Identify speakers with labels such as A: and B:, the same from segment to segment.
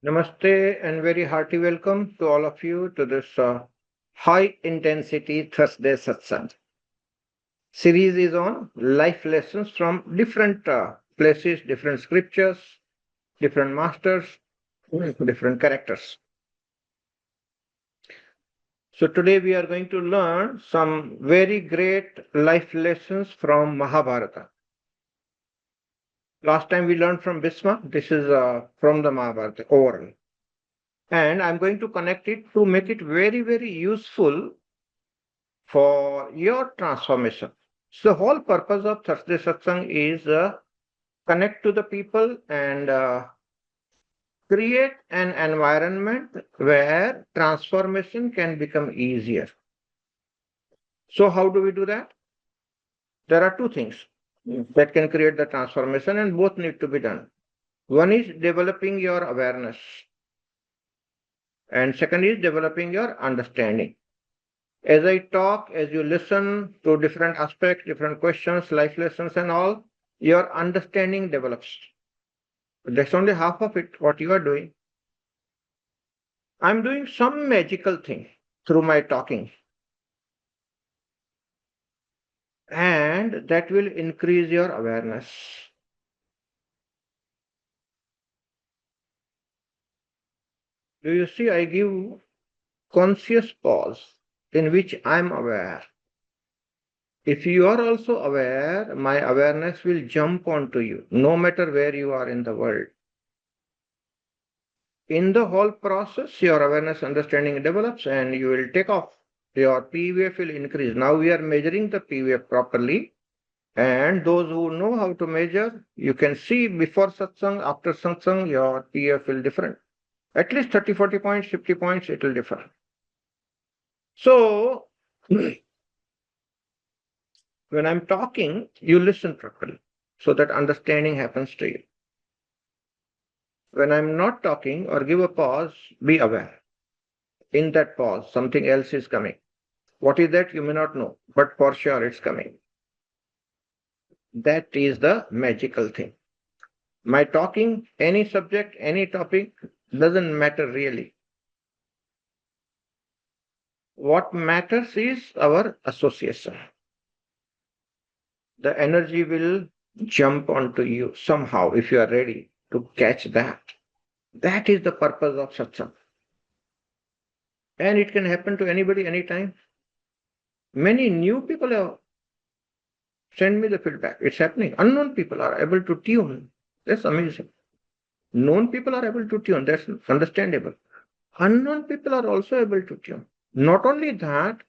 A: Namaste and very hearty welcome to all of you to this high intensity Thursday Satsang. Series is on life lessons from different places, different scriptures, different masters, different characters. So today we are going to learn some very great life lessons from Mahabharata. Last time we learned from Bhisma. This is from the Mahabharata overall. And I'm going to connect it to make it very, very useful for your transformation. So the whole purpose of Thursday Satsang is connect to the people and create an environment where transformation can become easier. So how do we do that? There are two things that can create the transformation and both need to be done. One is developing your awareness and second is developing your understanding. As I talk, as you listen to different aspects, different questions, life lessons and all, your understanding develops. But that's only half of it, what you are doing. I'm doing some magical thing through my talking. And that will increase your awareness. Do you see, I give conscious pause in which I'm aware. If you are also aware, my awareness will jump onto you, no matter where you are in the world. In the whole process, your awareness understanding develops and you will take off. Your PVF will increase. Now we are measuring the PVF properly. And those who know how to measure, you can see before satsang, after satsang, your PVF will different. At least 30, 40 points, 50 points, it will differ. So, when I'm talking, you listen properly so that understanding happens to you. When I'm not talking or give a pause, be aware. In that pause, something else is coming. What is that? You may not know, but for sure it's coming. That is the magical thing. My talking, any subject, any topic, doesn't matter really. What matters is our association. The energy will jump onto you somehow if you are ready to catch that. That is the purpose of satsang. And it can happen to anybody, anytime. Many new people have sent me the feedback. It's happening. Unknown people are able to tune. That's amazing. Known people are able to tune. That's understandable. Unknown people are also able to tune. Not only that,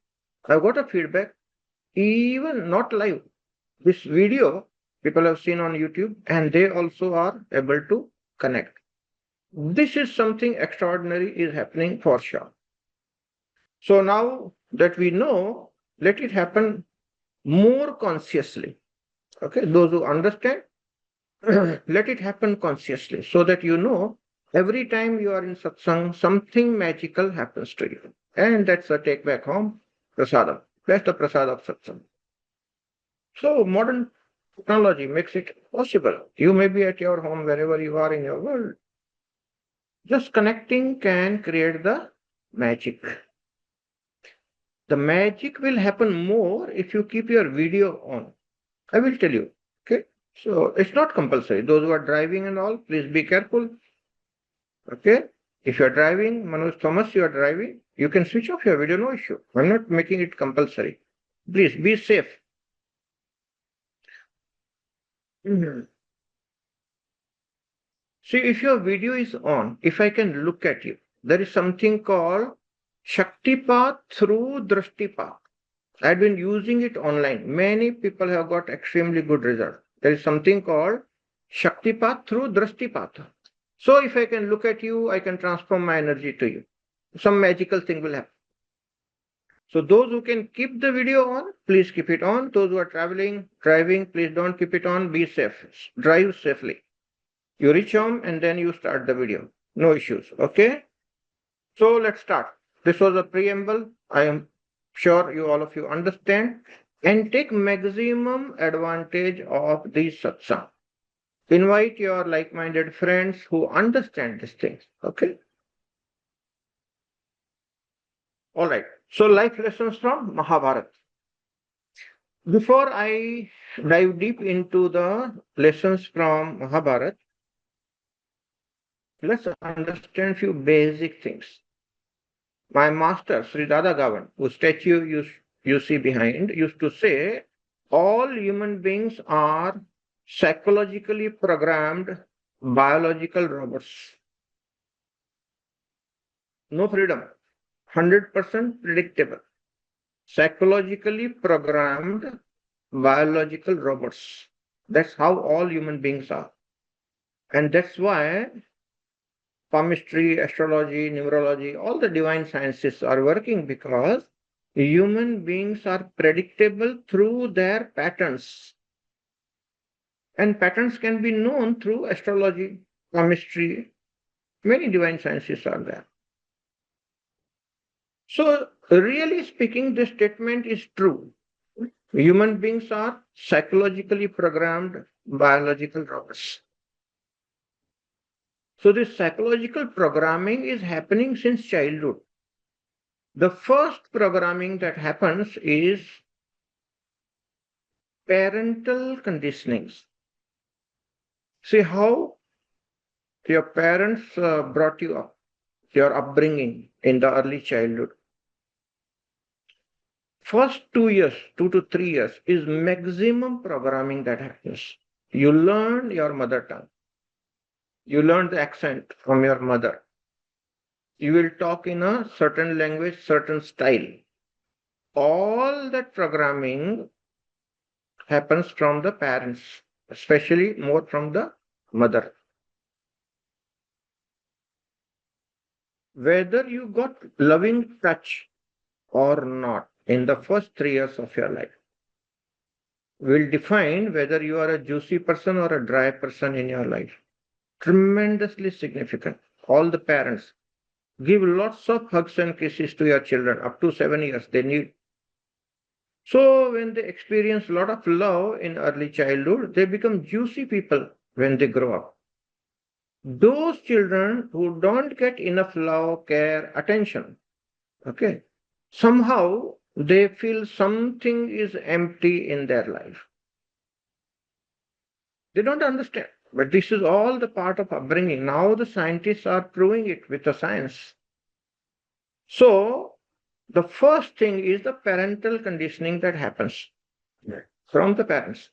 A: I've got a feedback, even not live. This video people have seen on YouTube and they also are able to connect. This is something extraordinary is happening for sure. So now that we know, let it happen more consciously. Okay, those who understand, let it happen consciously so that you know every time you are in satsang, something magical happens to you. And that's a take back home prasadam. That's the prasad of satsang. So modern technology makes it possible. You may be at your home, wherever you are in your world. Just connecting can create the magic. The magic will happen more if you keep your video on. I will tell you. Okay. So it's not compulsory. Those who are driving and all, please be careful. Okay. If you are driving, Manoj Thomas, you are driving, you can switch off your video, no issue. I'm not making it compulsory. Please be safe. See, if your video is on, if I can look at you, there is something called Shaktipat through Drashtipat. I've been using it online. Many people have got extremely good results. There is something called Shaktipat through Drashtipat. So if I can look at you, I can transform my energy to you. Some magical thing will happen. So those who can keep the video on, please keep it on. Those who are driving, please don't keep it on. Be safe. Drive safely. You reach home and then you start the video. No issues. Okay. So let's start. This was a preamble. I am sure you all of you understand and take maximum advantage of the satsang. Invite your like-minded friends who understand these things. Okay. All right. So life lessons from Mahabharata. Before I dive deep into the lessons from Mahabharata, let's understand few basic things. My master, Sri Dada Gavan, whose statue you see behind, used to say, all human beings are psychologically programmed biological robots. No freedom, 100% predictable. Psychologically programmed biological robots. That's how all human beings are. And that's why palmistry, astrology, numerology, all the divine sciences are working because human beings are predictable through their patterns. And patterns can be known through astrology, palmistry, many divine sciences are there. So, really speaking, this statement is true. Human beings are psychologically programmed biological robots. So, this psychological programming is happening since childhood. The first programming that happens is parental conditionings. See how your parents brought you up, your upbringing in the early childhood. First 2 years, 2 to 3 years, is maximum programming that happens. You learn your mother tongue. You learn the accent from your mother. You will talk in a certain language, certain style. All that programming happens from the parents, especially more from the mother. Whether you got loving touch or not in the first 3 years of your life will define whether you are a juicy person or a dry person in your life. Tremendously significant. All the parents give lots of hugs and kisses to your children up to 7 years. They need. So when they experience a lot of love in early childhood, they become juicy people when they grow up. Those children who don't get enough love, care, attention, okay, somehow they feel something is empty in their life. They don't understand. But this is all the part of upbringing. Now the scientists are proving it with the science. So the first thing is the parental conditioning that happens from the parents.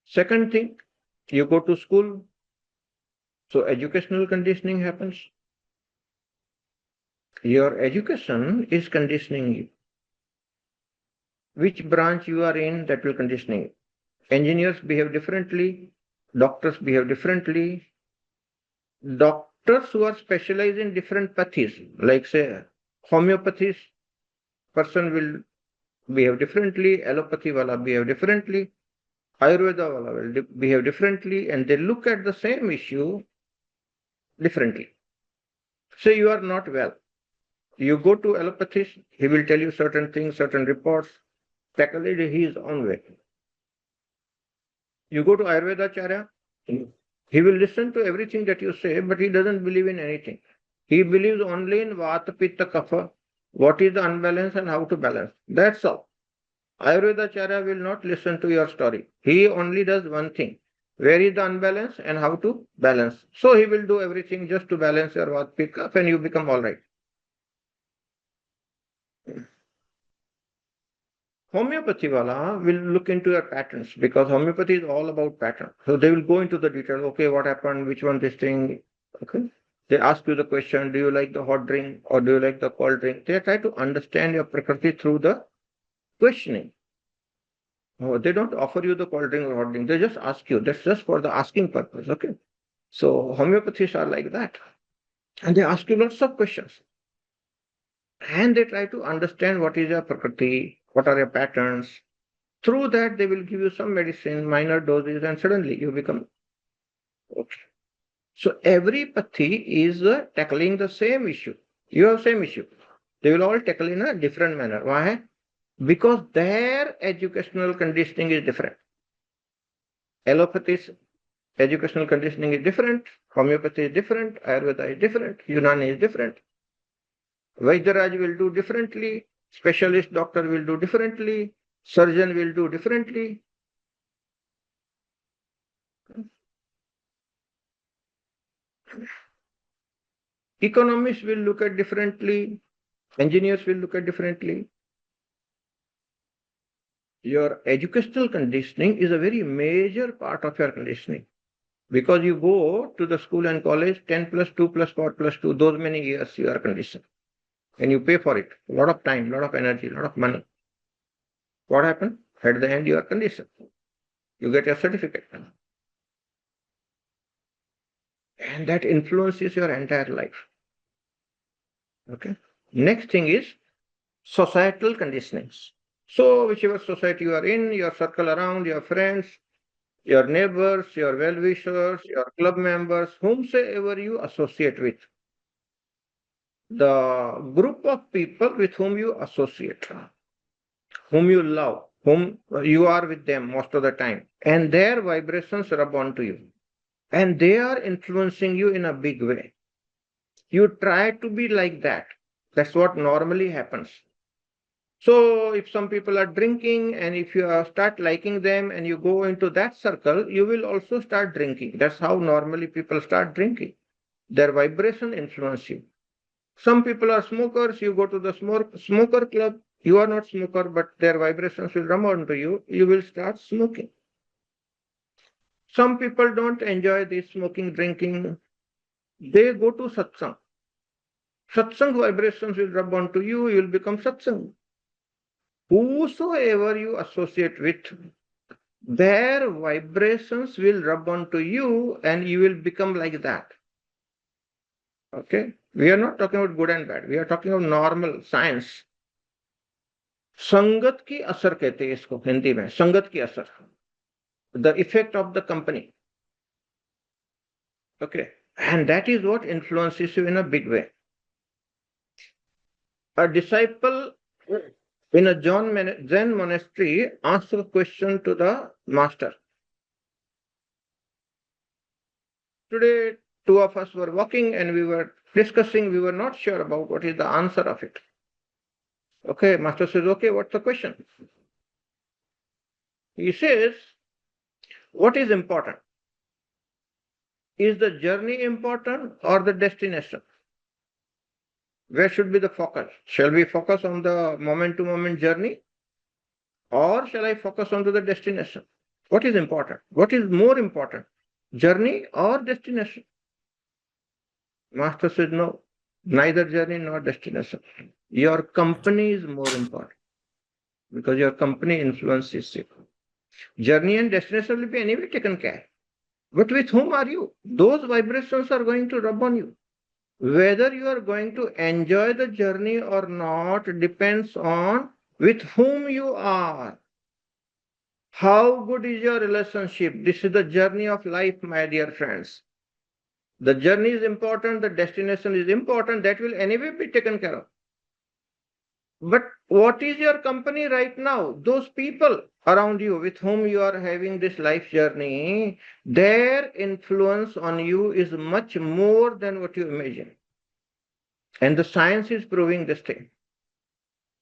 A: Second thing, you go to school, so educational conditioning happens. Your education is conditioning you. Which branch you are in, that will conditioning you. Engineers behave differently, doctors behave differently. Doctors who are specialized in different pathies, like say homeopathy person will behave differently, allopathy wala behave differently, Ayurveda wala will behave differently, and they look at the same issue differently. Say you are not well. You go to allopathy, he will tell you certain things, certain reports, tackle it his own way. You go to Ayurvedacharya, he will listen to everything that you say, but he doesn't believe in anything. He believes only in Vata, Pitta, Kapha, what is the unbalance and how to balance. That's all. Ayurvedacharya will not listen to your story. He only does one thing. Where is the unbalance and how to balance. So he will do everything just to balance your Vata, Pitta, Kapha, and you become all right. Homeopathy wala will look into your patterns because homeopathy is all about pattern. So they will go into the detail. Okay, what happened? Which one this thing? Okay. They ask you the question, do you like the hot drink or do you like the cold drink? They try to understand your prakriti through the questioning. Oh, they don't offer you the cold drink or hot drink. They just ask you. That's just for the asking purpose. Okay. So homeopathies are like that. And they ask you lots of questions. And they try to understand what is your prakriti, what are your patterns. Through that, they will give you some medicine, minor doses, and suddenly you become okay. So every pathi is tackling the same issue. You have same issue. They will all tackle in a different manner. Why? Because their educational conditioning is different. Allopathy's educational conditioning is different, homeopathy is different, Ayurveda is different, Unani is different. Vaidharaj will do differently, specialist doctor will do differently, surgeon will do differently. Economists will look at differently, engineers will look at differently. Your educational conditioning is a very major part of your conditioning. Because you go to the school and college, 10 plus 2 plus 4 plus 2, those many years you are conditioned. And you pay for it. A lot of time, a lot of energy, a lot of money. What happened? At the end, you are conditioned. You get your certificate. And that influences your entire life. Okay. Next thing is societal conditionings. So, whichever society you are in, your circle around, your friends, your neighbors, your well-wishers, your club members, whomsoever you associate with, the group of people with whom you associate, whom you love, whom you are with them most of the time, and their vibrations rub onto you, and they are influencing you in a big way. You try to be like that. That's what normally happens. So if some people are drinking and if you start liking them and you go into that circle, you will also start drinking. That's how normally people start drinking. Their vibration influence you. Some people are smokers, you go to the smoker club, you are not smoker, but their vibrations will come onto you, you will start smoking. Some people don't enjoy this smoking, drinking, they go to satsang. Satsang vibrations will rub onto you, you will become satsang. Whosoever you associate with, their vibrations will rub onto you and you will become like that. Okay? We are not talking about good and bad. We are talking about normal science. संगत की असर कहते हैं इसको हिंदी में, संगत की असर, the effect of the company. Okay, and that is what influences you in a big way. A disciple in a Zen monastery asked a question to the master. Today, two of us were walking and we were discussing, we were not sure about what is the answer of it. Okay, master says, okay, what's the question? He says, what is important? Is the journey important or the destination? Where should be the focus? Shall we focus on the moment-to-moment journey? Or shall I focus on to the destination? What is important? What is more important? Journey or destination? Master said, no, neither journey nor destination. Your company is more important because your company influences you. Journey and destination will be anyway taken care. But with whom are you? Those vibrations are going to rub on you. Whether you are going to enjoy the journey or not depends on with whom you are. How good is your relationship? This is the journey of life, my dear friends. The journey is important, the destination is important, that will anyway be taken care of. But what is your company right now? Those people around you with whom you are having this life journey, their influence on you is much more than what you imagine. And the science is proving this thing.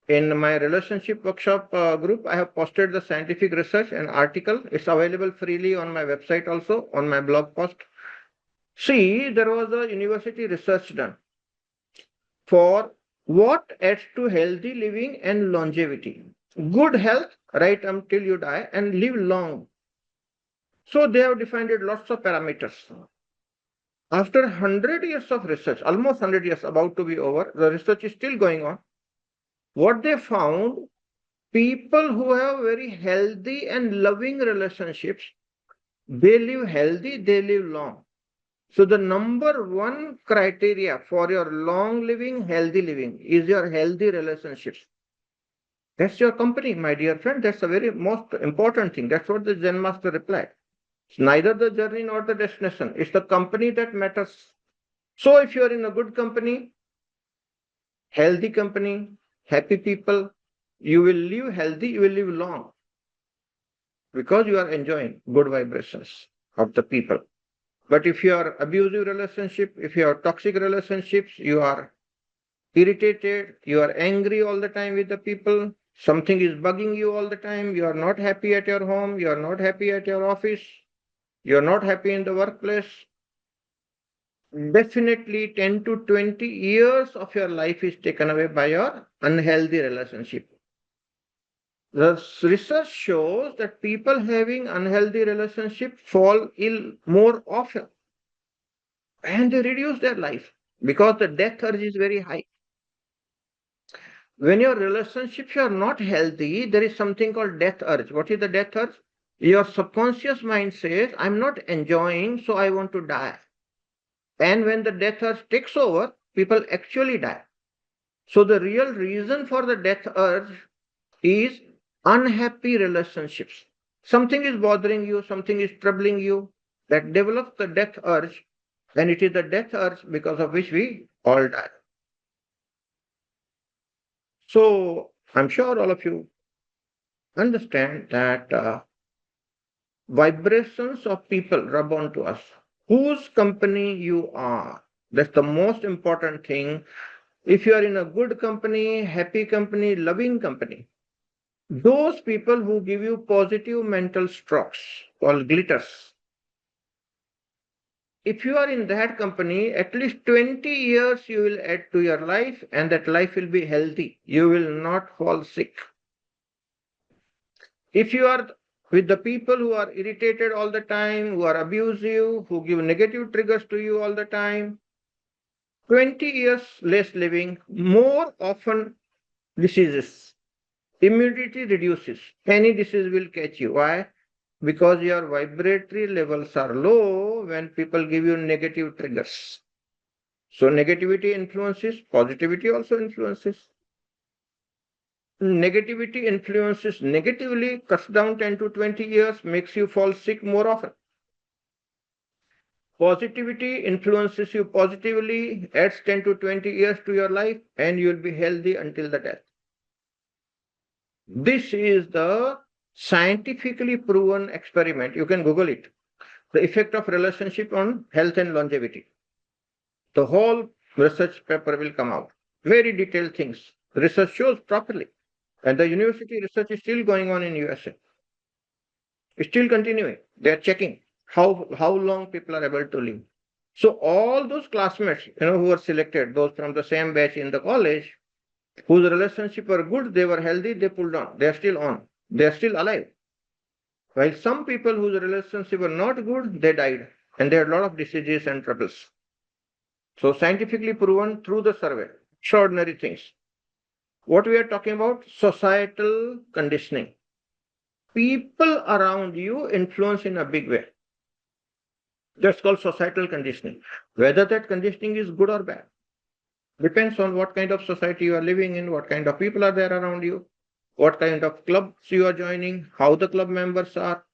A: In my relationship workshop group, I have posted the scientific research and article. It's available freely on my website also, on my blog post. See, there was a university research done for what adds to healthy living and longevity. Good health right until you die and live long. So they have defined it lots of parameters. After 100 years of research, almost 100 years about to be over, the research is still going on. What they found, people who have very healthy and loving relationships, they live healthy, they live long. So the number one criteria for your long living, healthy living is your healthy relationships. That's your company, my dear friend. That's the very most important thing. That's what the Zen master replied. It's neither the journey nor the destination. It's the company that matters. So if you're in a good company, healthy company, happy people, you will live healthy, you will live long. because you are enjoying good vibrations of the people. But if you are abusive relationship, if you are toxic relationships, you are irritated, you are angry all the time with the people, something is bugging you all the time, you are not happy at your home, you are not happy at your office, you are not happy in the workplace, definitely 10 to 20 years of your life is taken away by your unhealthy relationship. The research shows that people having unhealthy relationship fall ill more often and they reduce their life because the death urge is very high. When your relationships are not healthy, there is something called death urge. What is the death urge? Your subconscious mind says, I'm not enjoying, so I want to die. And when the death urge takes over, people actually die. So the real reason for the death urge is unhappy relationships. Something is bothering you, something is troubling you, that develops the death urge, and it is the death urge because of which we all die. So I'm sure all of you understand that vibrations of people rub onto us. Whose company you are, that's the most important thing. If you are in a good company, happy company, loving company, those people who give you positive mental strokes called glitters, if you are in that company, at least 20 years you will add to your life, and that life will be healthy. You will not fall sick. If you are with the people who are irritated all the time, who are abusive, who give negative triggers to you all the time, 20 years less living, more often diseases. Immunity reduces. Any disease will catch you. Why? Because your vibratory levels are low when people give you negative triggers. So negativity influences, positivity also influences. Negativity influences negatively, cuts down 10 to 20 years, makes you fall sick more often. Positivity influences you positively, adds 10 to 20 years to your life, and you will be healthy until the death. This is the scientifically proven experiment. You can Google it. The effect of relationship on health and longevity. The whole research paper will come out. Very detailed things. Research shows properly. And the university research is still going on in USA. It's still continuing. They are checking how long people are able to live. So all those classmates, who were selected, those from the same batch in the college, whose relationship were good, they were healthy, they pulled on. They are still on. They are still alive. While some people whose relationship were not good, they died. And they had a lot of diseases and troubles. So scientifically proven through the survey. Extraordinary things. What we are talking about? Societal conditioning. People around you influence in a big way. That's called societal conditioning. Whether that conditioning is good or bad depends on what kind of society you are living in, what kind of people are there around you, what kind of clubs you are joining, how the club members are.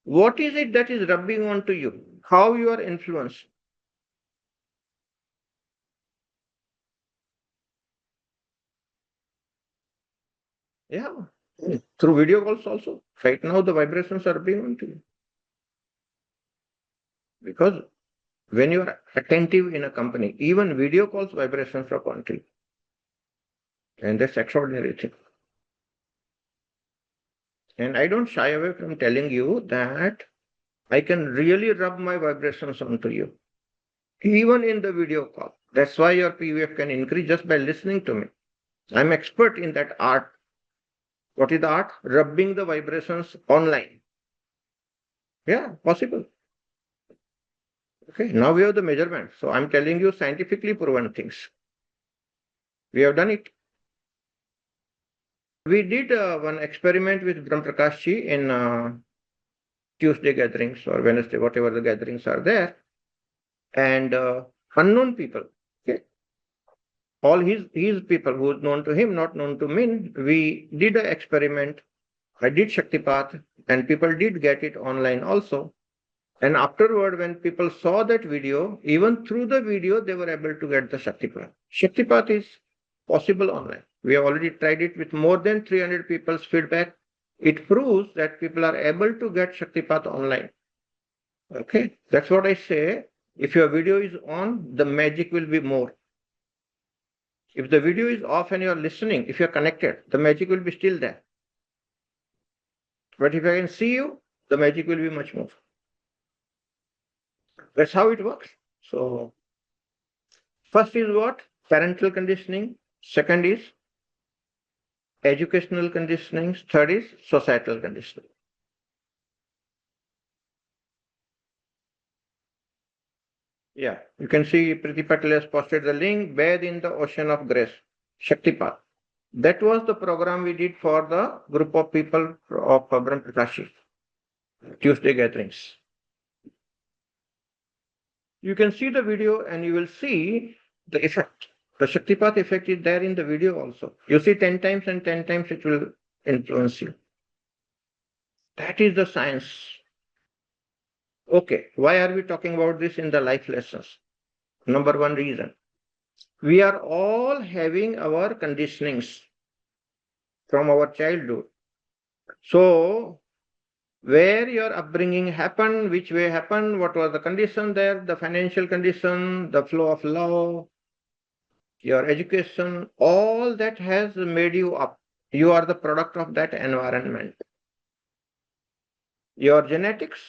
A: What is it that is rubbing onto you? How you are influenced? Yeah, through video calls also. Right now, the vibrations are being onto you. Because when you are attentive in a company, even video calls vibrations are onto you. And that's extraordinary thing. And I don't shy away from telling you that I can really rub my vibrations onto you, even in the video call. That's why your PVF can increase just by listening to me. I'm expert in that art. What is the art? Rubbing the vibrations online. Yeah, possible. Okay, now we have the measurement. So I'm telling you scientifically proven things. We have done it. We did one experiment with Brahm Prakashji in Tuesday gatherings or Wednesday, whatever the gatherings are there, and unknown people. Okay, all his people who is known to him, not known to me. We did an experiment. I did Shaktipat, and people did get it online also. And afterward, when people saw that video, even through the video, they were able to get the Shaktipat. Shaktipat is possible online. We have already tried it with more than 300 people's feedback. It proves that people are able to get Shaktipat online. Okay, that's what I say. If your video is on, the magic will be more. If the video is off and you're listening, if you're connected, the magic will be still there. But if I can see you, the magic will be much more. That's how it works. So, first is what? Parental conditioning. Second is educational conditioning. Third is societal conditioning. Yeah, you can see Priti Patel has posted the link, Bathe in the Ocean of Grace, Shaktipat. That was the program we did for the group of people of Brahma Prakashi, Tuesday gatherings. You can see the video and you will see the effect. The Shaktipat effect is there in the video also. You see 10 times and 10 times it will influence you. That is the science. Okay, why are we talking about this in the life lessons? Number one reason. We are all having our conditionings from our childhood. So, where your upbringing happened, which way happened, what was the condition there, the financial condition, the flow of love, your education, all that has made you up. You are the product of that environment. Your genetics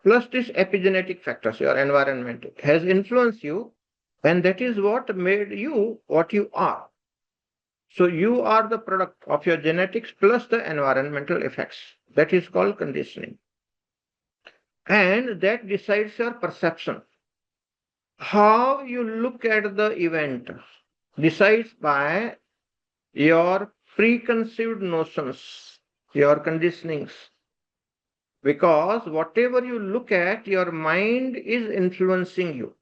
A: plus these epigenetic factors, your environment has influenced you, and that is what made you what you are. So you are the product of your genetics plus the environmental effects. That is called conditioning. And that decides your perception. How you look at the event decides by your preconceived notions, your conditionings. Because whatever you look at, your mind is influencing you.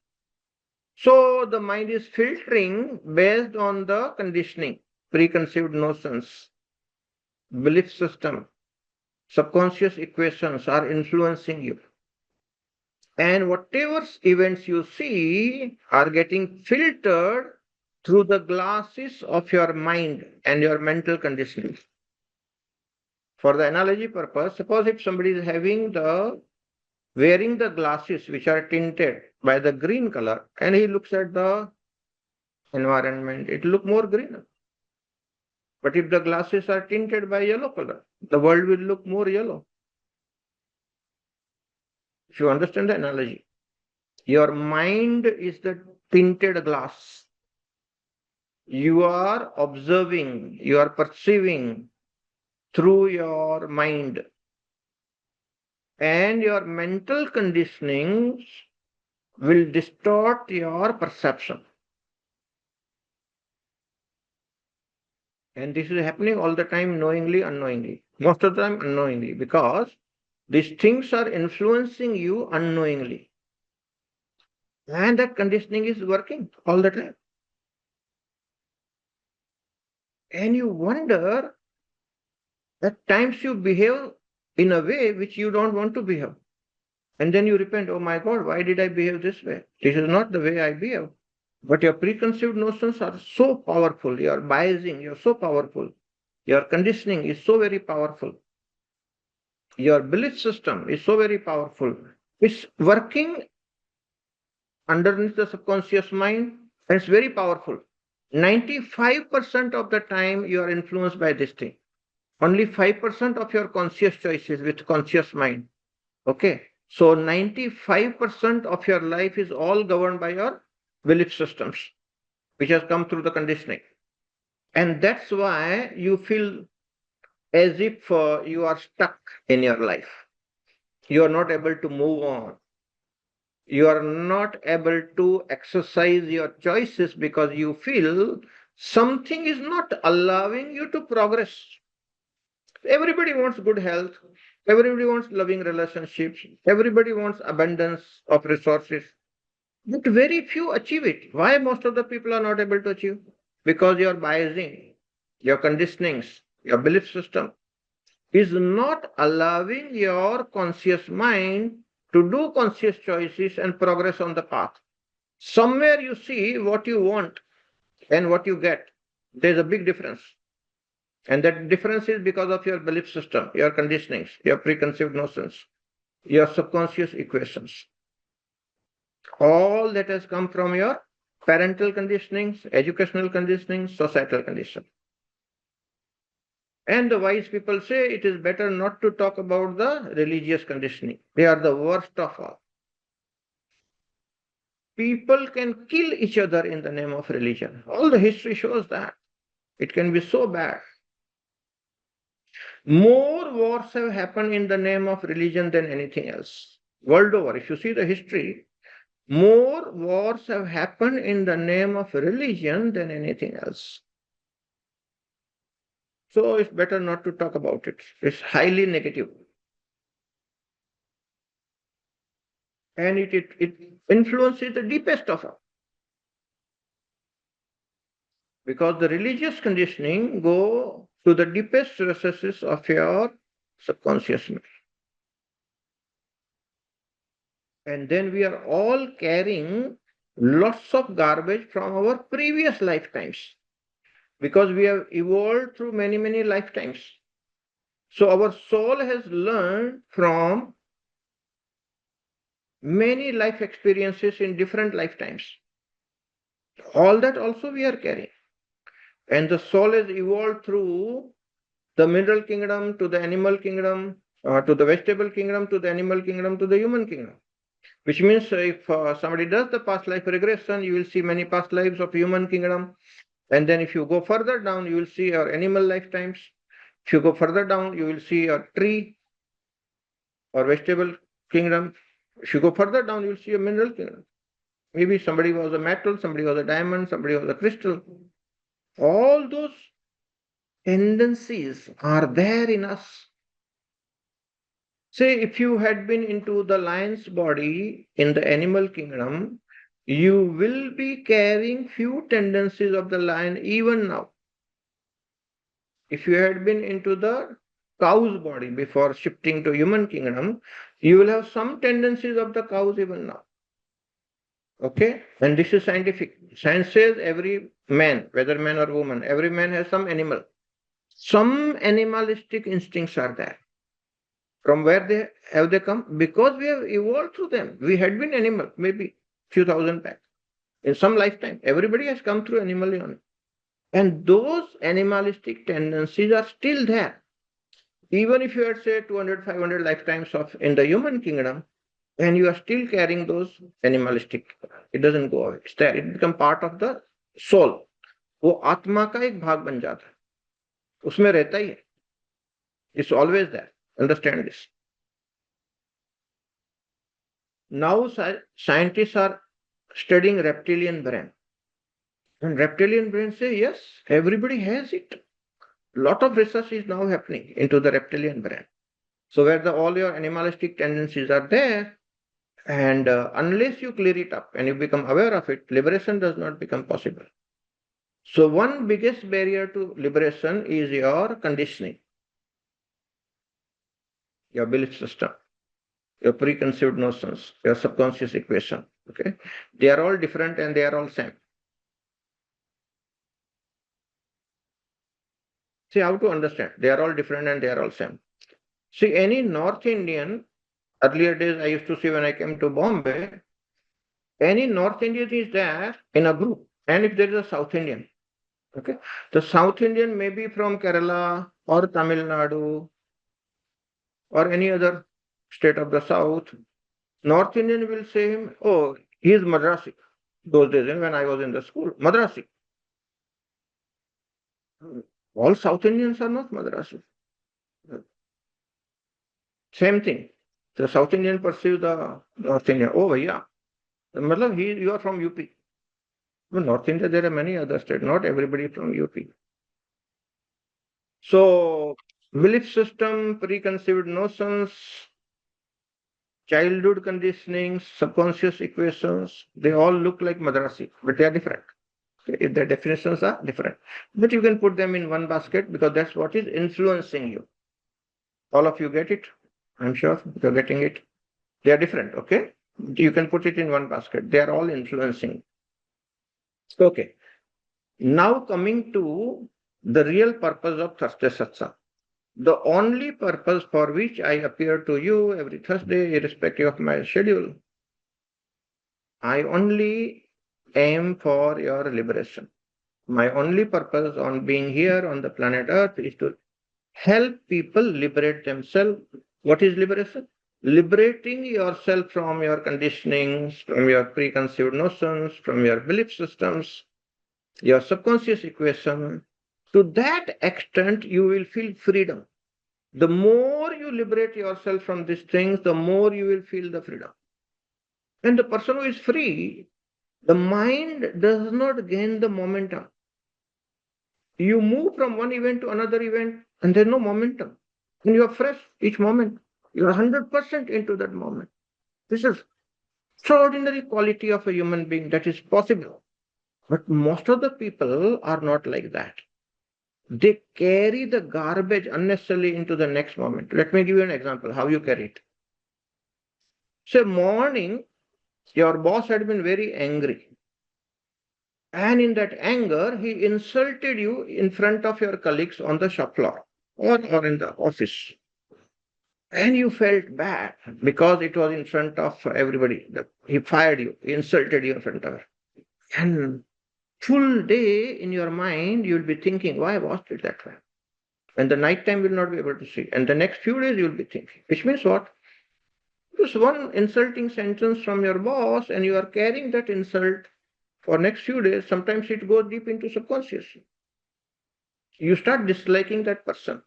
A: So the mind is filtering based on the conditioning, preconceived notions, belief system, subconscious equations are influencing you. And whatever events you see are getting filtered through the glasses of your mind and your mental conditioning. For the analogy purpose, suppose if somebody is wearing the glasses which are tinted by the green color and he looks at the environment, it look more greener. But if the glasses are tinted by yellow color, the world will look more yellow. If you understand the analogy, your mind is the tinted glass. You are observing, you are perceiving through your mind. And your mental conditionings will distort your perception. And this is happening all the time, knowingly, unknowingly. Most of the time, unknowingly, because these things are influencing you unknowingly. And that conditioning is working all the time. And you wonder, at times you behave in a way which you don't want to behave. And then you repent, oh my God, why did I behave this way? This is not the way I behave. But your preconceived notions are so powerful. Your biasing, you're so powerful. Your conditioning is so very powerful. Your belief system is so very powerful. It's working underneath the subconscious mind, and it's very powerful. 95% of the time you are influenced by this thing. Only 5% of your conscious choices with conscious mind. Okay. So 95% of your life is all governed by your belief systems, which has come through the conditioning. And that's why you feel as if you are stuck in your life. You are not able to move on. You are not able to exercise your choices because you feel something is not allowing you to progress. Everybody wants good health. Everybody wants loving relationships. Everybody wants abundance of resources. But very few achieve it. Why most of the people are not able to achieve? Because your biasing, your conditionings, your belief system is not allowing your conscious mind to do conscious choices and progress on the path. Somewhere you see what you want and what you get. There's a big difference. And that difference is because of your belief system, your conditionings, your preconceived notions, your subconscious equations. All that has come from your parental conditionings, educational conditionings, societal conditioning. And the wise people say it is better not to talk about the religious conditioning. They are the worst of all. People can kill each other in the name of religion. All the history shows that. It can be so bad. More wars have happened in the name of religion than anything else. World over, if you see the history, more wars have happened in the name of religion than anything else. So it's better not to talk about it. It's highly negative. And it influences the deepest of all. Because the religious conditioning go to the deepest recesses of your subconscious mind. And then we are all carrying lots of garbage from our previous lifetimes because we have evolved through many, many lifetimes. So our soul has learned from many life experiences in different lifetimes. All that also we are carrying. And the soul has evolved through the mineral kingdom to the animal kingdom, to the vegetable kingdom, to the animal kingdom, to the human kingdom. Which means if somebody does the past life regression, you will see many past lives of human kingdom. And then if you go further down, you will see your animal lifetimes. If you go further down, you will see a tree or vegetable kingdom. If you go further down, you will see a mineral kingdom. Maybe somebody was a metal, somebody was a diamond, somebody was a crystal. All those tendencies are there in us. Say, if you had been into the lion's body in the animal kingdom, you will be carrying few tendencies of the lion even now. If you had been into the cow's body before shifting to human kingdom, you will have some tendencies of the cows even now. Okay? And this is scientific. Science says every man, whether man or woman, every man has some animal. Some animalistic instincts are there. From where have they come? Because we have evolved through them. We had been animal, maybe few thousand back. In some lifetime, everybody has come through animal unit. And those animalistic tendencies are still there. Even if you had, say, 200, 500 lifetimes of in the human kingdom, and you are still carrying those animalistic, it doesn't go away. It's there. It becomes part of the soul. वो आत्मा का एक भाग बन जाता है, उसमें रहता ही है. It's always there. Understand this. Now scientists are studying reptilian brain. And reptilian brain say, yes, everybody has it. Lot of research is now happening into the reptilian brain. So where all your animalistic tendencies are there, and unless you clear it up and you become aware of it, liberation does not become possible. So one biggest barrier to liberation is your conditioning, your belief system, your preconceived notions, your subconscious equation. Okay, they are all different and they are all same. See how to understand. They are all different and they are all same. See, any North Indian, earlier days I used to see when I came to Bombay, any North Indian is there in a group. And if there is a South Indian, okay, the South Indian may be from Kerala or Tamil Nadu or any other state of the South. North Indian will say him, oh, he is Madrasi. Those days when I was in the school, Madrasi. All South Indians are not Madrasi. Same thing. The South Indian perceive the North Indian. Oh, yeah. You are from UP. In North India, there are many other states. Not everybody from UP. So, belief system, preconceived notions, childhood conditioning, subconscious equations, they all look like Madrasi, but they are different. Okay? If their definitions are different. But you can put them in one basket because that's what is influencing you. All of you get it? I'm sure you're getting it. They are different, okay? You can put it in one basket. They are all influencing. Okay. Now coming to the real purpose of Thursday Satsang. The only purpose for which I appear to you every Thursday, irrespective of my schedule, I only aim for your liberation. My only purpose on being here on the planet Earth is to help people liberate themselves. What is liberation? Liberating yourself from your conditionings, from your preconceived notions, from your belief systems, your subconscious equation. To that extent, you will feel freedom. The more you liberate yourself from these things, the more you will feel the freedom. And the person who is free, the mind does not gain the momentum. You move from one event to another event, and there's no momentum. And you are fresh each moment. You are 100% into that moment. This is extraordinary quality of a human being that is possible. But most of the people are not like that. They carry the garbage unnecessarily into the next moment. Let me give you an example how you carry it. Say, morning, your boss had been very angry. And in that anger, he insulted you in front of your colleagues on the shop floor or in the office. And you felt bad because it was in front of everybody. He fired you, he insulted you in front of her. And full day in your mind, you'll be thinking, why was it that way? And the night time will not be able to see. And the next few days, you'll be thinking, which means what? Just one insulting sentence from your boss, and you are carrying that insult for next few days. Sometimes it goes deep into subconscious. You start disliking that person.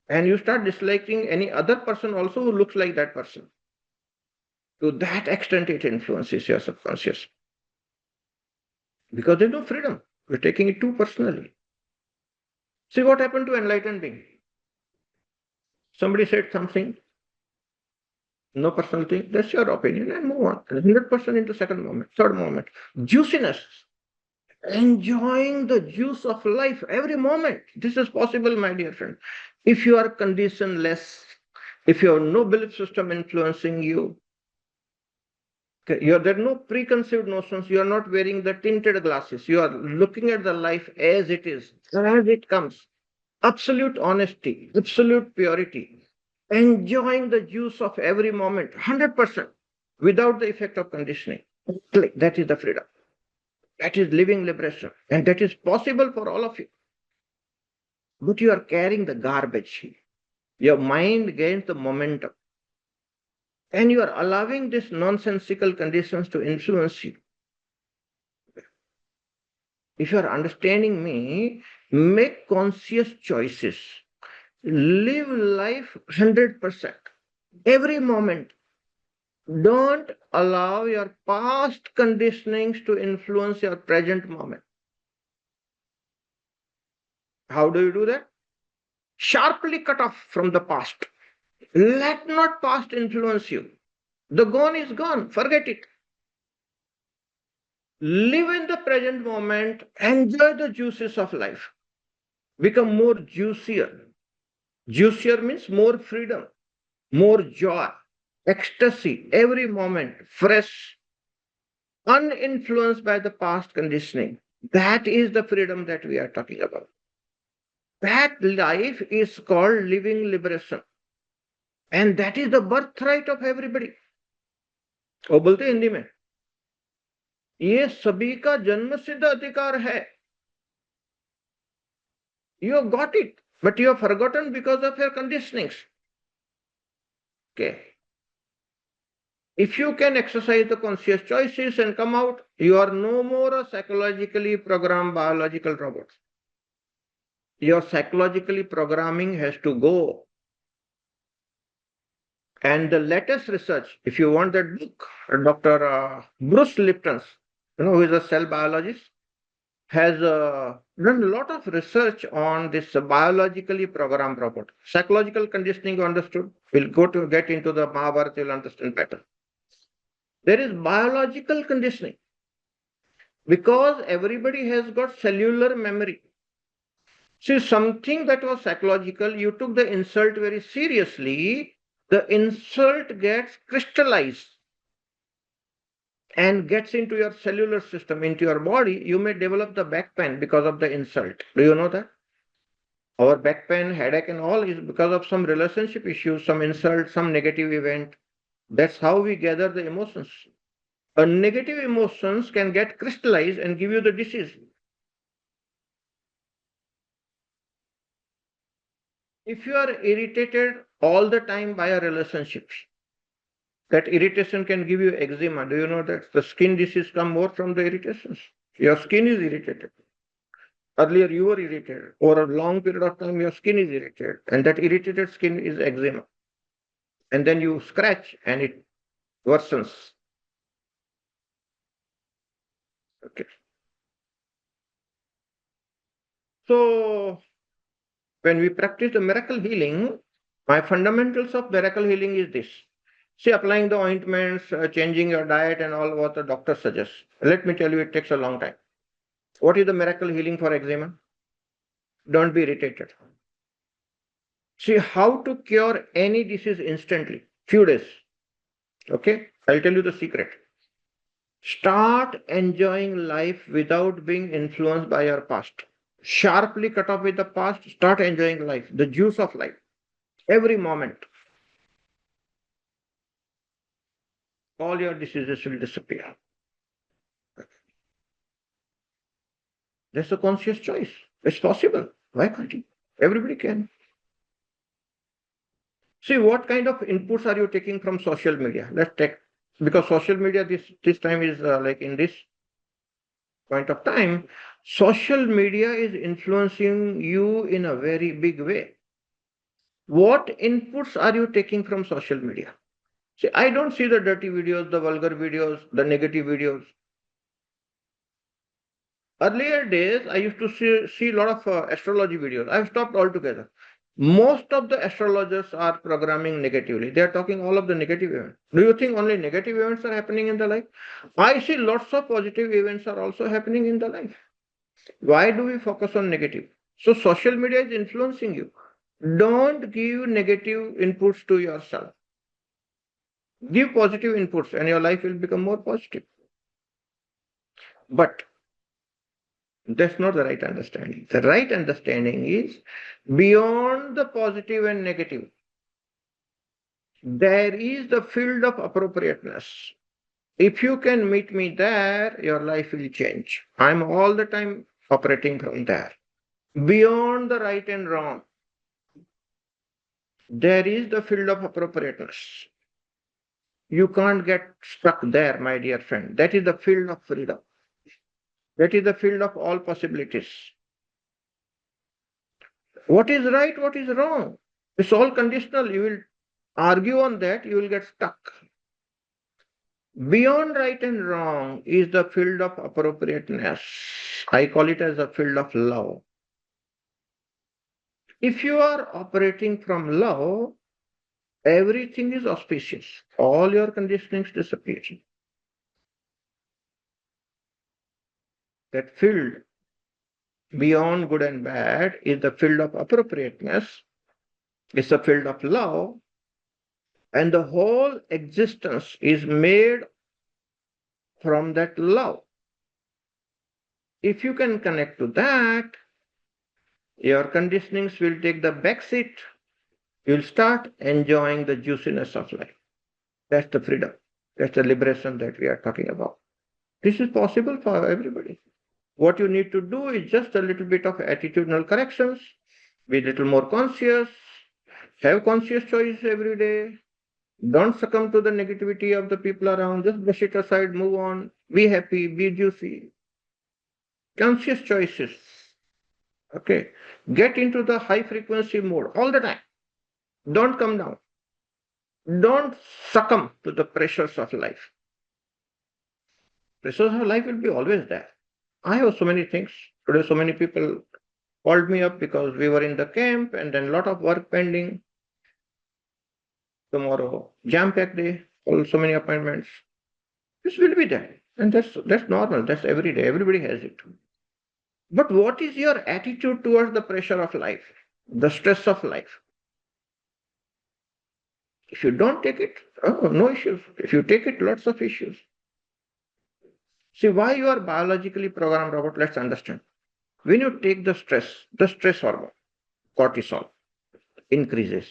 A: And you start disliking any other person also who looks like that person. To that extent, it influences your subconscious. Because there's no freedom. We're taking it too personally. See what happened to enlightened being. Somebody said something, no personal thing, that's your opinion, and move on. 100% into second moment, third moment. Juiciness. Enjoying the juice of life every moment. This is possible, my dear friend. If you are conditioned less, if you have no belief system influencing you, there are no preconceived notions, you are not wearing the tinted glasses, you are looking at the life as it is, as it comes. Absolute honesty, absolute purity, enjoying the juice of every moment, 100%, without the effect of conditioning. That is the freedom. That is living liberation. And that is possible for all of you. But you are carrying the garbage. Your mind gains the momentum. And you are allowing these nonsensical conditions to influence you. If you are understanding me, make conscious choices. Live life 100%. Every moment. Don't allow your past conditionings to influence your present moment. How do you do that? Sharply cut off from the past. Let not past influence you. The gone is gone. Forget it. Live in the present moment. Enjoy the juices of life. Become more juicier. Juicier means more freedom, more joy, ecstasy, every moment, fresh, uninfluenced by the past conditioning. That is the freedom that we are talking about. That life is called living liberation. And that is the birthright of everybody. वो बोलते हैं हिंदी में, ये सभी का जन्म सिद्ध अधिकार है. You have got it, but you have forgotten because of your conditionings. Okay. If you can exercise the conscious choices and come out, you are no more a psychologically programmed biological robot. Your psychologically programming has to go. And the latest research, if you want that book, Dr. Bruce Lipton's, who is a cell biologist, has done a lot of research on this biologically programmed robot. Psychological conditioning, you understood. We'll get into the Mahabharata, you'll understand better. There is biological conditioning because everybody has got cellular memory. See, something that was psychological, you took the insult very seriously, the insult gets crystallized and gets into your cellular system, into your body, you may develop the back pain because of the insult. Do you know that? Our back pain, headache, and all is because of some relationship issues, some insult, some negative event. That's how we gather the emotions. A negative emotions can get crystallized and give you the disease. If you are irritated all the time by a relationship, that irritation can give you eczema. Do you know that the skin disease come more from the irritations? Your skin is irritated. Earlier you were irritated. Over a long period of time, your skin is irritated. And that irritated skin is eczema. And then you scratch and it worsens. Okay. So when we practice the miracle healing, my fundamentals of miracle healing is this. See, applying the ointments, changing your diet and all what the doctor suggests. Let me tell you, it takes a long time. What is the miracle healing for eczema? Don't be irritated. See, how to cure any disease instantly? Few days. Okay? I'll tell you the secret. Start enjoying life without being influenced by your past. Sharply cut off with the past, start enjoying life, the juice of life, every moment. All your diseases will disappear. That's a conscious choice. It's possible. Why can't you? Everybody can. See, what kind of inputs are you taking from social media? Let's take, because social media this time is like in this point of time, social media is influencing you in a very big way. What inputs are you taking from social media? See, I don't see the dirty videos, the vulgar videos, the negative videos. Earlier days, I used to see a lot of astrology videos. I've stopped altogether. Most of the astrologers are programming negatively. They are talking all of the negative events. Do you think only negative events are happening in the life? I see lots of positive events are also happening in the life. Why do we focus on negative? So social media is influencing you. Don't give negative inputs to yourself. Give positive inputs and your life will become more positive. But that's not the right understanding. The right understanding is beyond the positive and negative, there is the field of appropriateness. If you can meet me there, your life will change. I'm all the time operating from there. Beyond the right and wrong, there is the field of appropriateness. You can't get stuck there, my dear friend. That is the field of freedom. That is the field of all possibilities. What is right, what is wrong? It's all conditional. You will argue on that, you will get stuck. Beyond right and wrong is the field of appropriateness. I call it as a field of love. If you are operating from love, everything is auspicious. All your conditionings disappear. That field beyond good and bad is the field of appropriateness. It's the field of love. And the whole existence is made from that love. If you can connect to that, your conditionings will take the back seat. You'll start enjoying the juiciness of life. That's the freedom. That's the liberation that we are talking about. This is possible for everybody. What you need to do is just a little bit of attitudinal corrections, be a little more conscious, have conscious choice every day. Don't succumb to the negativity of the people around. Just brush it aside, move on, be happy, be juicy. Conscious choices. Okay. Get into the high frequency mode all the time. Don't come down. Don't succumb to the pressures of life. Pressures of life will be always there. I have so many things. Today, so many people called me up because we were in the camp and then a lot of work pending. Tomorrow, jam-packed day, so many appointments. This will be there. And that's normal. That's every day. Everybody has it. But what is your attitude towards the pressure of life, the stress of life? If you don't take it, no issues. If you take it, lots of issues. See why you are biologically programmed robot. Let's understand. When you take the stress hormone, cortisol, increases.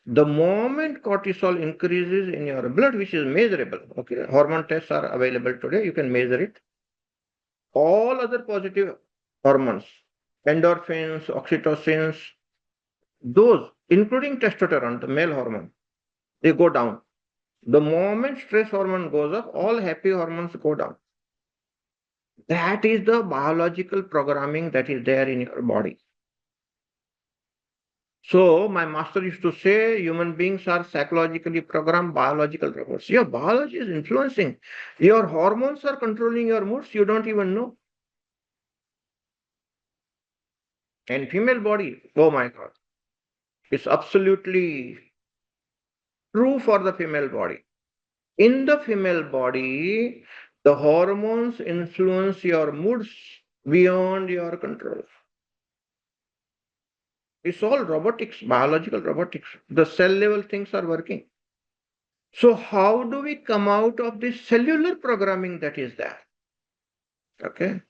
A: The moment cortisol increases in your blood, which is measurable, okay, hormone tests are available today, you can measure it. All other positive hormones, endorphins, oxytocins, those, including testosterone, the male hormone, they go down. The moment stress hormone goes up, all happy hormones go down. That is the biological programming that is there in your body. So my master used to say human beings are psychologically programmed biological robots. Your biology is influencing. Your hormones are controlling your moods. You don't even know. And female body, oh my God, it's absolutely true for the female body. In the female body, the hormones influence your moods beyond your control. It's all robotics, biological robotics. The cell level things are working. So how do we come out of this cellular programming that is there? Okay.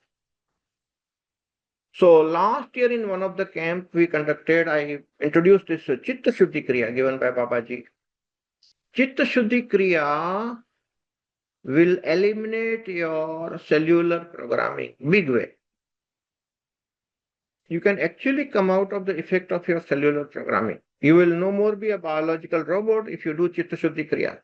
A: So last year in one of the camp we conducted, I introduced this Chitta Shuddhi Kriya given by Babaji. Chitta Shuddhi Kriya will eliminate your cellular programming big way. You can actually come out of the effect of your cellular programming. You will no more be a biological robot if you do Chitta Shuddhi Kriya.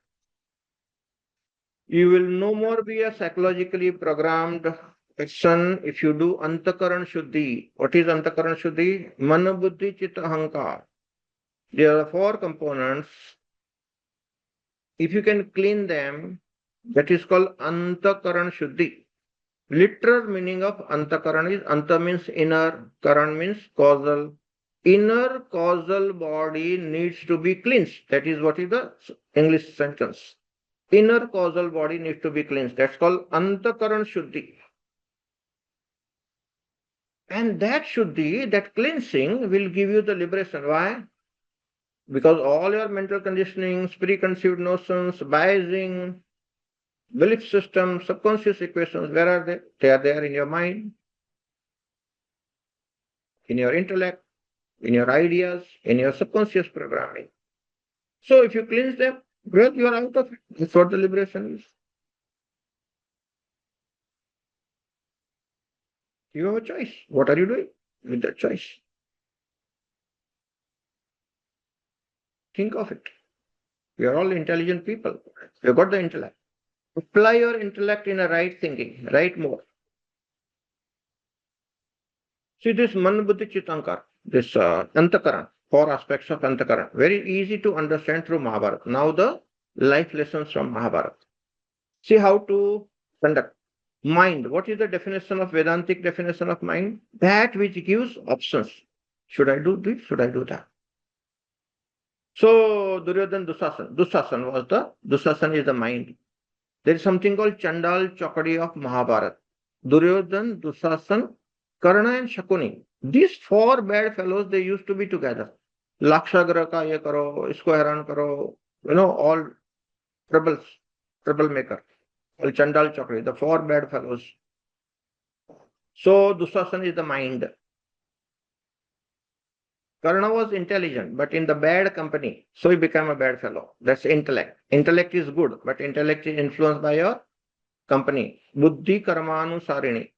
A: You will no more be a psychologically programmed person if you do Antakaran Shuddhi. What is Antakaran Shuddhi? Mana Buddhi Chitta Ahankar. There are four components. If you can clean them, that is called Antakaran Shuddhi. Literal meaning of Antakaran is Anta means inner, Karan means causal. Inner causal body needs to be cleansed. That is what is the English sentence. Inner causal body needs to be cleansed. That's called Antakaran Shuddhi. And that Shuddhi, that cleansing will give you the liberation. Why? Because all your mental conditionings, preconceived notions, biasing, belief system, subconscious equations, where are they? They are there in your mind, in your intellect, in your ideas, in your subconscious programming. So if you cleanse them, well, you are out of it. That's what the liberation is. You have a choice. What are you doing with that choice? Think of it. We are all intelligent people. You've got the intellect. Apply your intellect in a right thinking, right mode. See this Man Buddhi Chitankar, this Antakaran, four aspects of Antakaran, very easy to understand through Mahabharata. Now the life lessons from Mahabharata. See how to conduct. Mind. What is the definition of Vedantic definition of mind? That which gives options. Should I do this? Should I do that? So Duryodhan Dusasan. Dusasan is the mind. There is something called Chandal Chokadi of Mahabharata. Duryodhan, Dusasan, Karna and Shakuni. These four bad fellows, they used to be together. Lakshagra ka ye karo, isko heran karo, all troublemaker. Well, Chandal Chokadi, the four bad fellows. So Dusasan is the mind. Karna was intelligent, but in the bad company, so he became a bad fellow. That's intellect. Intellect is good, but intellect is influenced by your company. Buddhi karmanu sarini.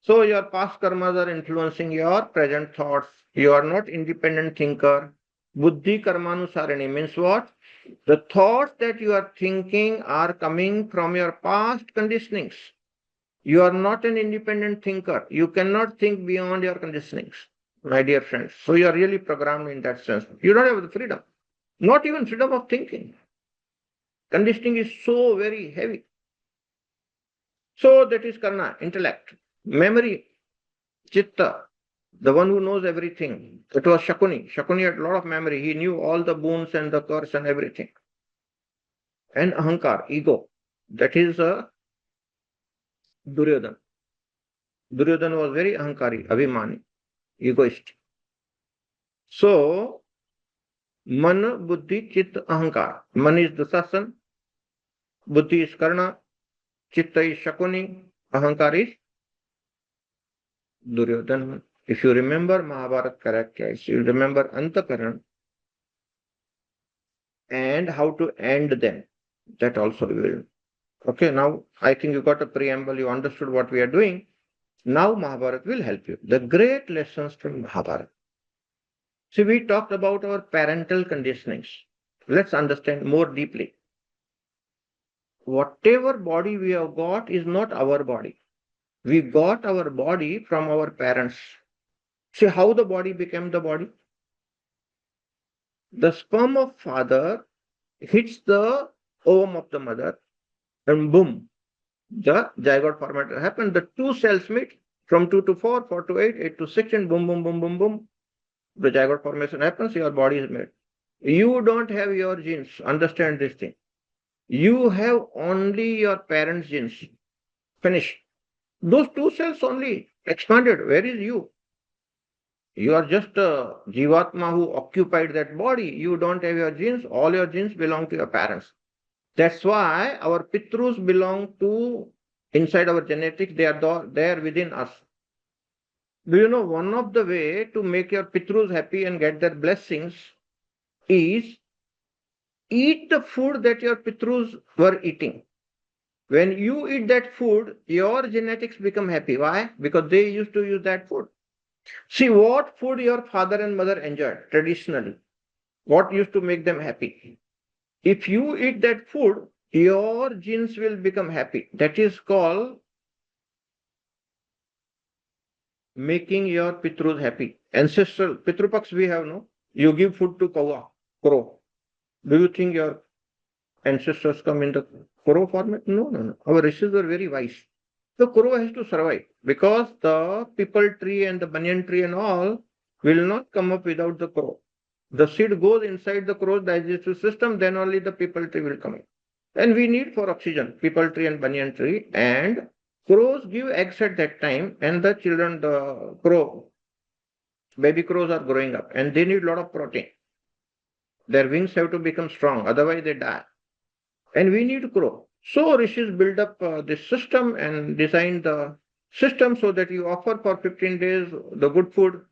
A: So your past karmas are influencing your present thoughts. You are not independent thinker. Buddhi karmanu sarini means what? The thoughts that you are thinking are coming from your past conditionings. You are not an independent thinker. You cannot think beyond your conditionings, my dear friends. So you are really programmed in that sense. You don't have the freedom, not even freedom of thinking. Conditioning is so very heavy. So that is karna, intellect. Memory, chitta, the one who knows everything. It was Shakuni. Shakuni had a lot of memory. He knew all the boons and the curse and everything. And ahankar, ego. That is Duryodhan. Duryodhan was very ahankari, abhimani, egoist. So, man, buddhi, chit, ahankar. Man is Dusasan, buddhi is karna, Chitta is Shakuni, Ahankar is Duryodhana. If you remember Mahabharata characters, you remember Antakaran and how to end them. That also you will. Okay, now I think you got a preamble, you understood what we are doing. Now Mahabharata will help you. The great lessons from Mahabharata. See, we talked about our parental conditionings. Let's understand more deeply. Whatever body we have got is not our body. We got our body from our parents. See how the body became the body? The sperm of father hits the ovum of the mother and boom, the zygote formation happens. The two cells meet from 2 to 4, 4 to 8, 8 to 6 and boom, boom, boom, boom, boom. The zygote formation happens, your body is made. You don't have your genes. Understand this thing. You have only your parents' genes. Finish. Those two cells only expanded. Where is you? You are just a Jivatma who occupied that body. You don't have your genes. All your genes belong to your parents. That's why our Pitrus belong to inside our genetics. They are there within us. Do you know one of the way to make your Pitrus happy and get their blessings is eat the food that your Pitrus were eating. When you eat that food, your genetics become happy. Why? Because they used to use that food. See what food your father and mother enjoyed traditionally. What used to make them happy? If you eat that food, your genes will become happy. That is called making your Pitrus happy. Ancestral Pitrupaks we have, no? You give food to kawa, crow. Do you think your ancestors come in the crow format? No, no, no. Our rishis were very wise. The crow has to survive because the people tree and the banyan tree and all will not come up without the crow. The seed goes inside the crow's digestive system, then only the people tree will come in. And we need for oxygen, people tree and banyan tree. And crows give eggs at that time, and the children, the crow, baby crows are growing up, and they need a lot of protein. Their wings have to become strong, otherwise they die. And we need crow. So rishis build up this system and design the system so that you offer for 15 days the good food.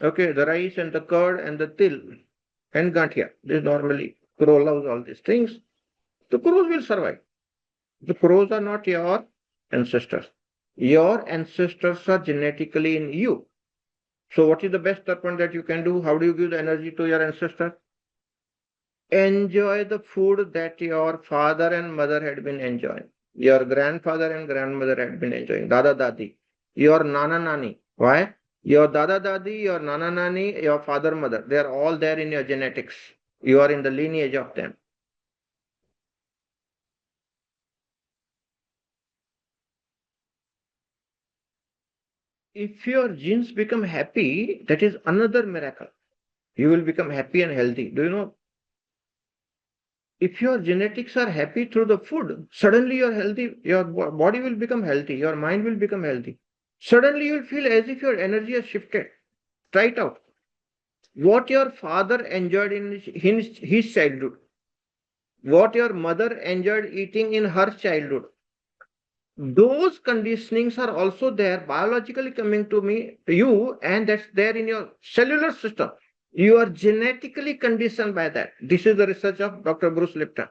A: Okay, the rice and the curd and the til and gantia. This normally crow loves all these things. The crows will survive. The crows are not your ancestors. Your ancestors are genetically in you. So what is the best tarpan that you can do? How do you give the energy to your ancestor? Enjoy the food that your father and mother had been enjoying. Your grandfather and grandmother had been enjoying. Dada Dadi. Your Nana Nani. Why? Your Dada Dadi, your Nana Nani, your father mother. They are all there in your genetics. You are in the lineage of them. If your genes become happy, that is another miracle. You will become happy and healthy. Do you know? If your genetics are happy through the food, suddenly you're healthy, your body will become healthy, your mind will become healthy. Suddenly you'll feel as if your energy has shifted. Try it out. What your father enjoyed in his childhood, what your mother enjoyed eating in her childhood, those conditionings are also there biologically coming to you, and that's there in your cellular system. You are genetically conditioned by that. This is the research of Dr. Bruce Lipton.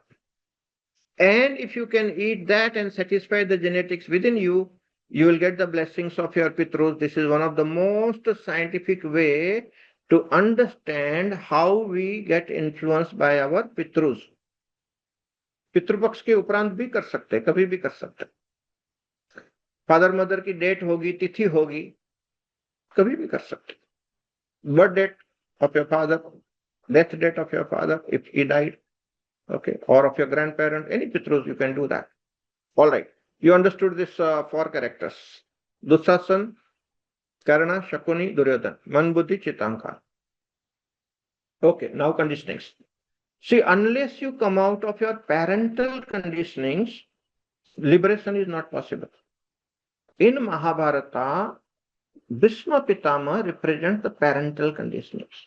A: And if you can eat that and satisfy the genetics within you, you will get the blessings of your Pitrus. This is one of the most scientific way to understand how we get influenced by our Pitrus. Pitrupaksha के उपरांत भी कर सकते हैं, कभी भी कर सकते हैं. फादर मदर की डेट होगी, तिथि होगी, कभी भी कर सकते. Birth date of your father, death date of your father if he died, okay, or of your grandparent, any pitrus, you can do that. All right, you understood this four characters: Dushasan, Karna, Shakuni, Duryodhan, Man, Buddhi, Chitankar. Okay, now conditionings. See, unless you come out of your parental conditionings, liberation is not possible. In Mahabharata, Bhishma Pitama represents the parental conditionings.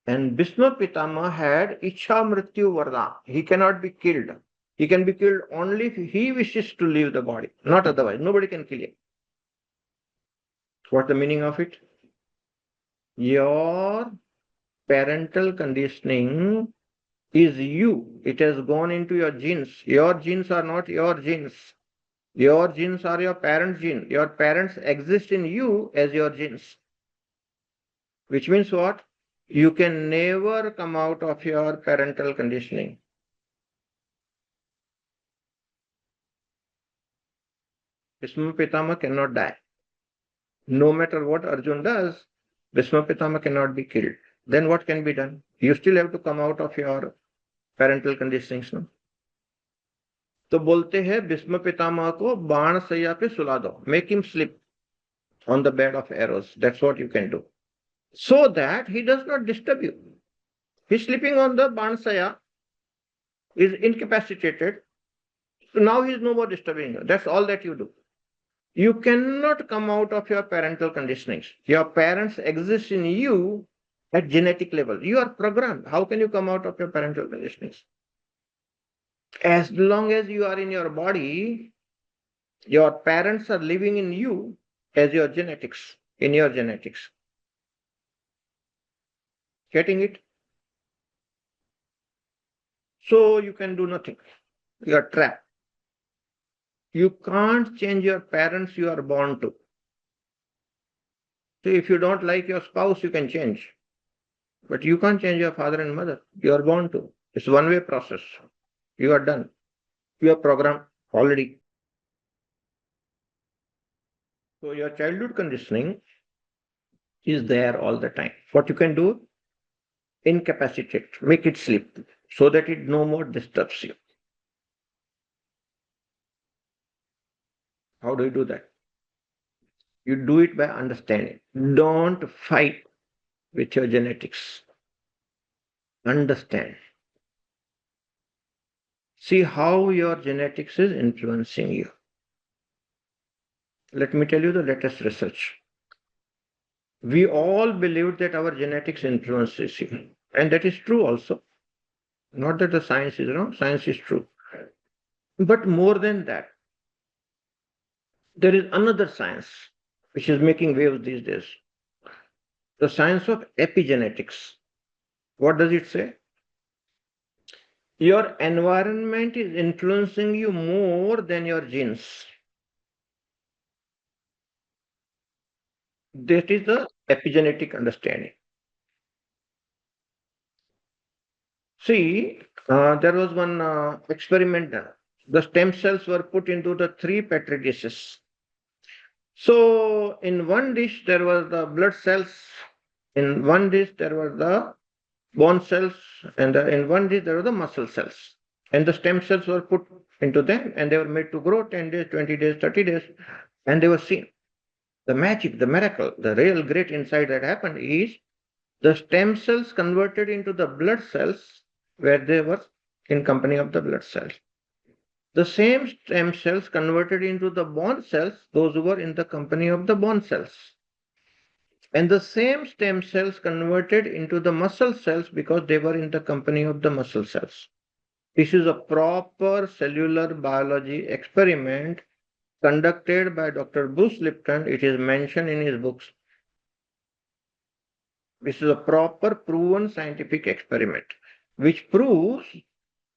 A: And Bhishma Pitama had Ichha Mrityu Vardhan. He cannot be killed. He can be killed only if he wishes to leave the body, not otherwise. Nobody can kill him. What's the meaning of it? Your parental conditioning is you. It has gone into your genes. Your genes are not your genes. Your genes are your parents' genes. Your parents exist in you as your genes. Which means what? You can never come out of your parental conditioning. Bhishma Pitama cannot die. No matter what Arjun does, Bhishma Pitama cannot be killed. Then what can be done? You still have to come out of your parental conditionings. No? तो बोलते हैं भीष्म पितामह को बाण सैया पे सुला दो. Make him sleep on the bed of arrows. That's what you can do. So that he does not disturb you. He's sleeping on the Ban Saya, is incapacitated. So now he is no more disturbing you. That's all that you do. You cannot come out of your parental conditionings. Your parents exist in you at genetic level. You are programmed. How can you come out of your parental conditionings? As long as you are in your body, your parents are living in you as your genetics, in your genetics. Getting it? So you can do nothing. You are trapped. You can't change your parents you are born to. So if you don't like your spouse, you can change. But you can't change your father and mother. You are born to. It's a one-way process. You are done. You are programmed already. So your childhood conditioning is there all the time. What you can do? Incapacitate. Make it sleep so that it no more disturbs you. How do you do that? You do it by understanding. Don't fight with your genetics. Understand. See how your genetics is influencing you. Let me tell you the latest research. We all believe that our genetics influences you. And that is true also. Not that the science is wrong, science is true. But more than that, there is another science which is making waves these days. The science of epigenetics. What does it say? Your environment is influencing you more than your genes. That is the epigenetic understanding. See, there was one experiment done. The stem cells were put into the 3 petri dishes. So in one dish there was the blood cells, in one dish there were the bone cells, and in one dish there were the muscle cells. And the stem cells were put into them and they were made to grow 10 days, 20 days, 30 days, and they were seen. The magic, the miracle, the real great insight that happened is the stem cells converted into the blood cells where they were in company of the blood cells. The same stem cells converted into the bone cells, those who were in the company of the bone cells. And the same stem cells converted into the muscle cells because they were in the company of the muscle cells. This is a proper cellular biology experiment conducted by Dr. Bruce Lipton. It is mentioned in his books. This is a proper proven scientific experiment which proves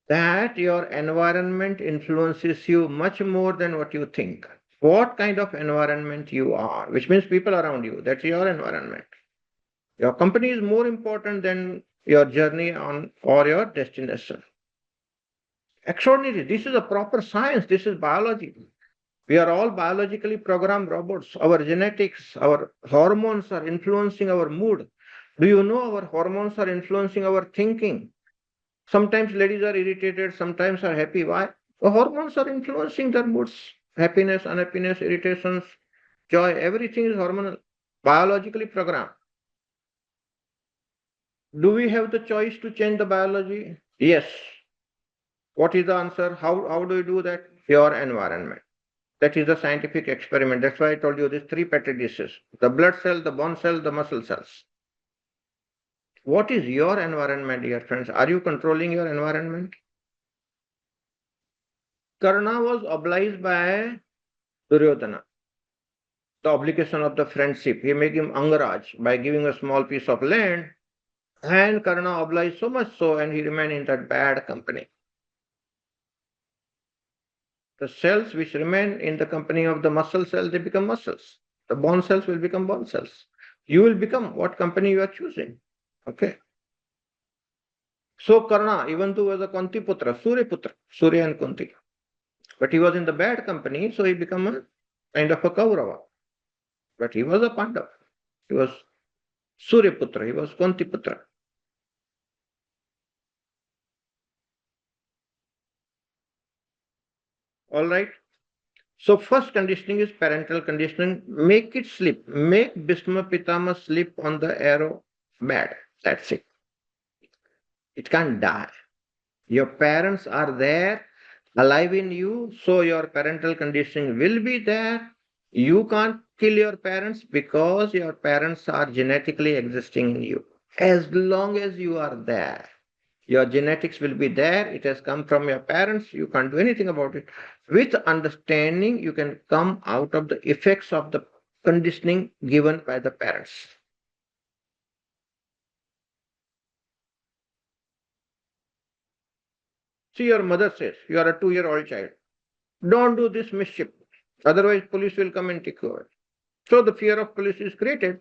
A: that your environment influences you much more than what you think. What kind of environment you are, which means people around you, that's your environment. Your company is more important than your journey on or your destination. Extraordinary. This is a proper science. This is biology. We are all biologically programmed robots. Our genetics, our hormones are influencing our mood. Do you know our hormones are influencing our thinking? Sometimes ladies are irritated, sometimes are happy. Why? The hormones are influencing their moods. Happiness, unhappiness, irritations, joy, everything is hormonal, biologically programmed. Do we have the choice to change the biology? Yes. What is the answer? How do you do that? Your environment. That is the scientific experiment. That's why I told you these 3 petri dishes. The blood cell, the bone cell, the muscle cells. What is your environment, dear friends? Are you controlling your environment? Karna was obliged by Duryodhana, the obligation of the friendship. He made him Angaraj by giving a small piece of land, and Karna obliged so much so, and he remained in that bad company. The cells which remain in the company of the muscle cells, they become muscles. The bone cells will become bone cells. You will become what company you are choosing. Okay. So Karna, even though he was a Kunti Putra, Surya Putra, Surya and Kunti, but he was in the bad company, so he became a kind of a Kaurava. But he was a Pandav. He was Surya Putra, he was Kunti Putra. All right. So first conditioning is parental conditioning. Make it slip. Make Bhishma Pitama slip on the arrow bad. That's it. It can't die. Your parents are there, alive in you, so your parental conditioning will be there. You can't kill your parents because your parents are genetically existing in you. As long as you are there, your genetics will be there. It has come from your parents. You can't do anything about it. With understanding, you can come out of the effects of the conditioning given by the parents. See, your mother says, you are a 2-year-old child. Don't do this mischief. Otherwise, police will come and take you away. So the fear of police is created.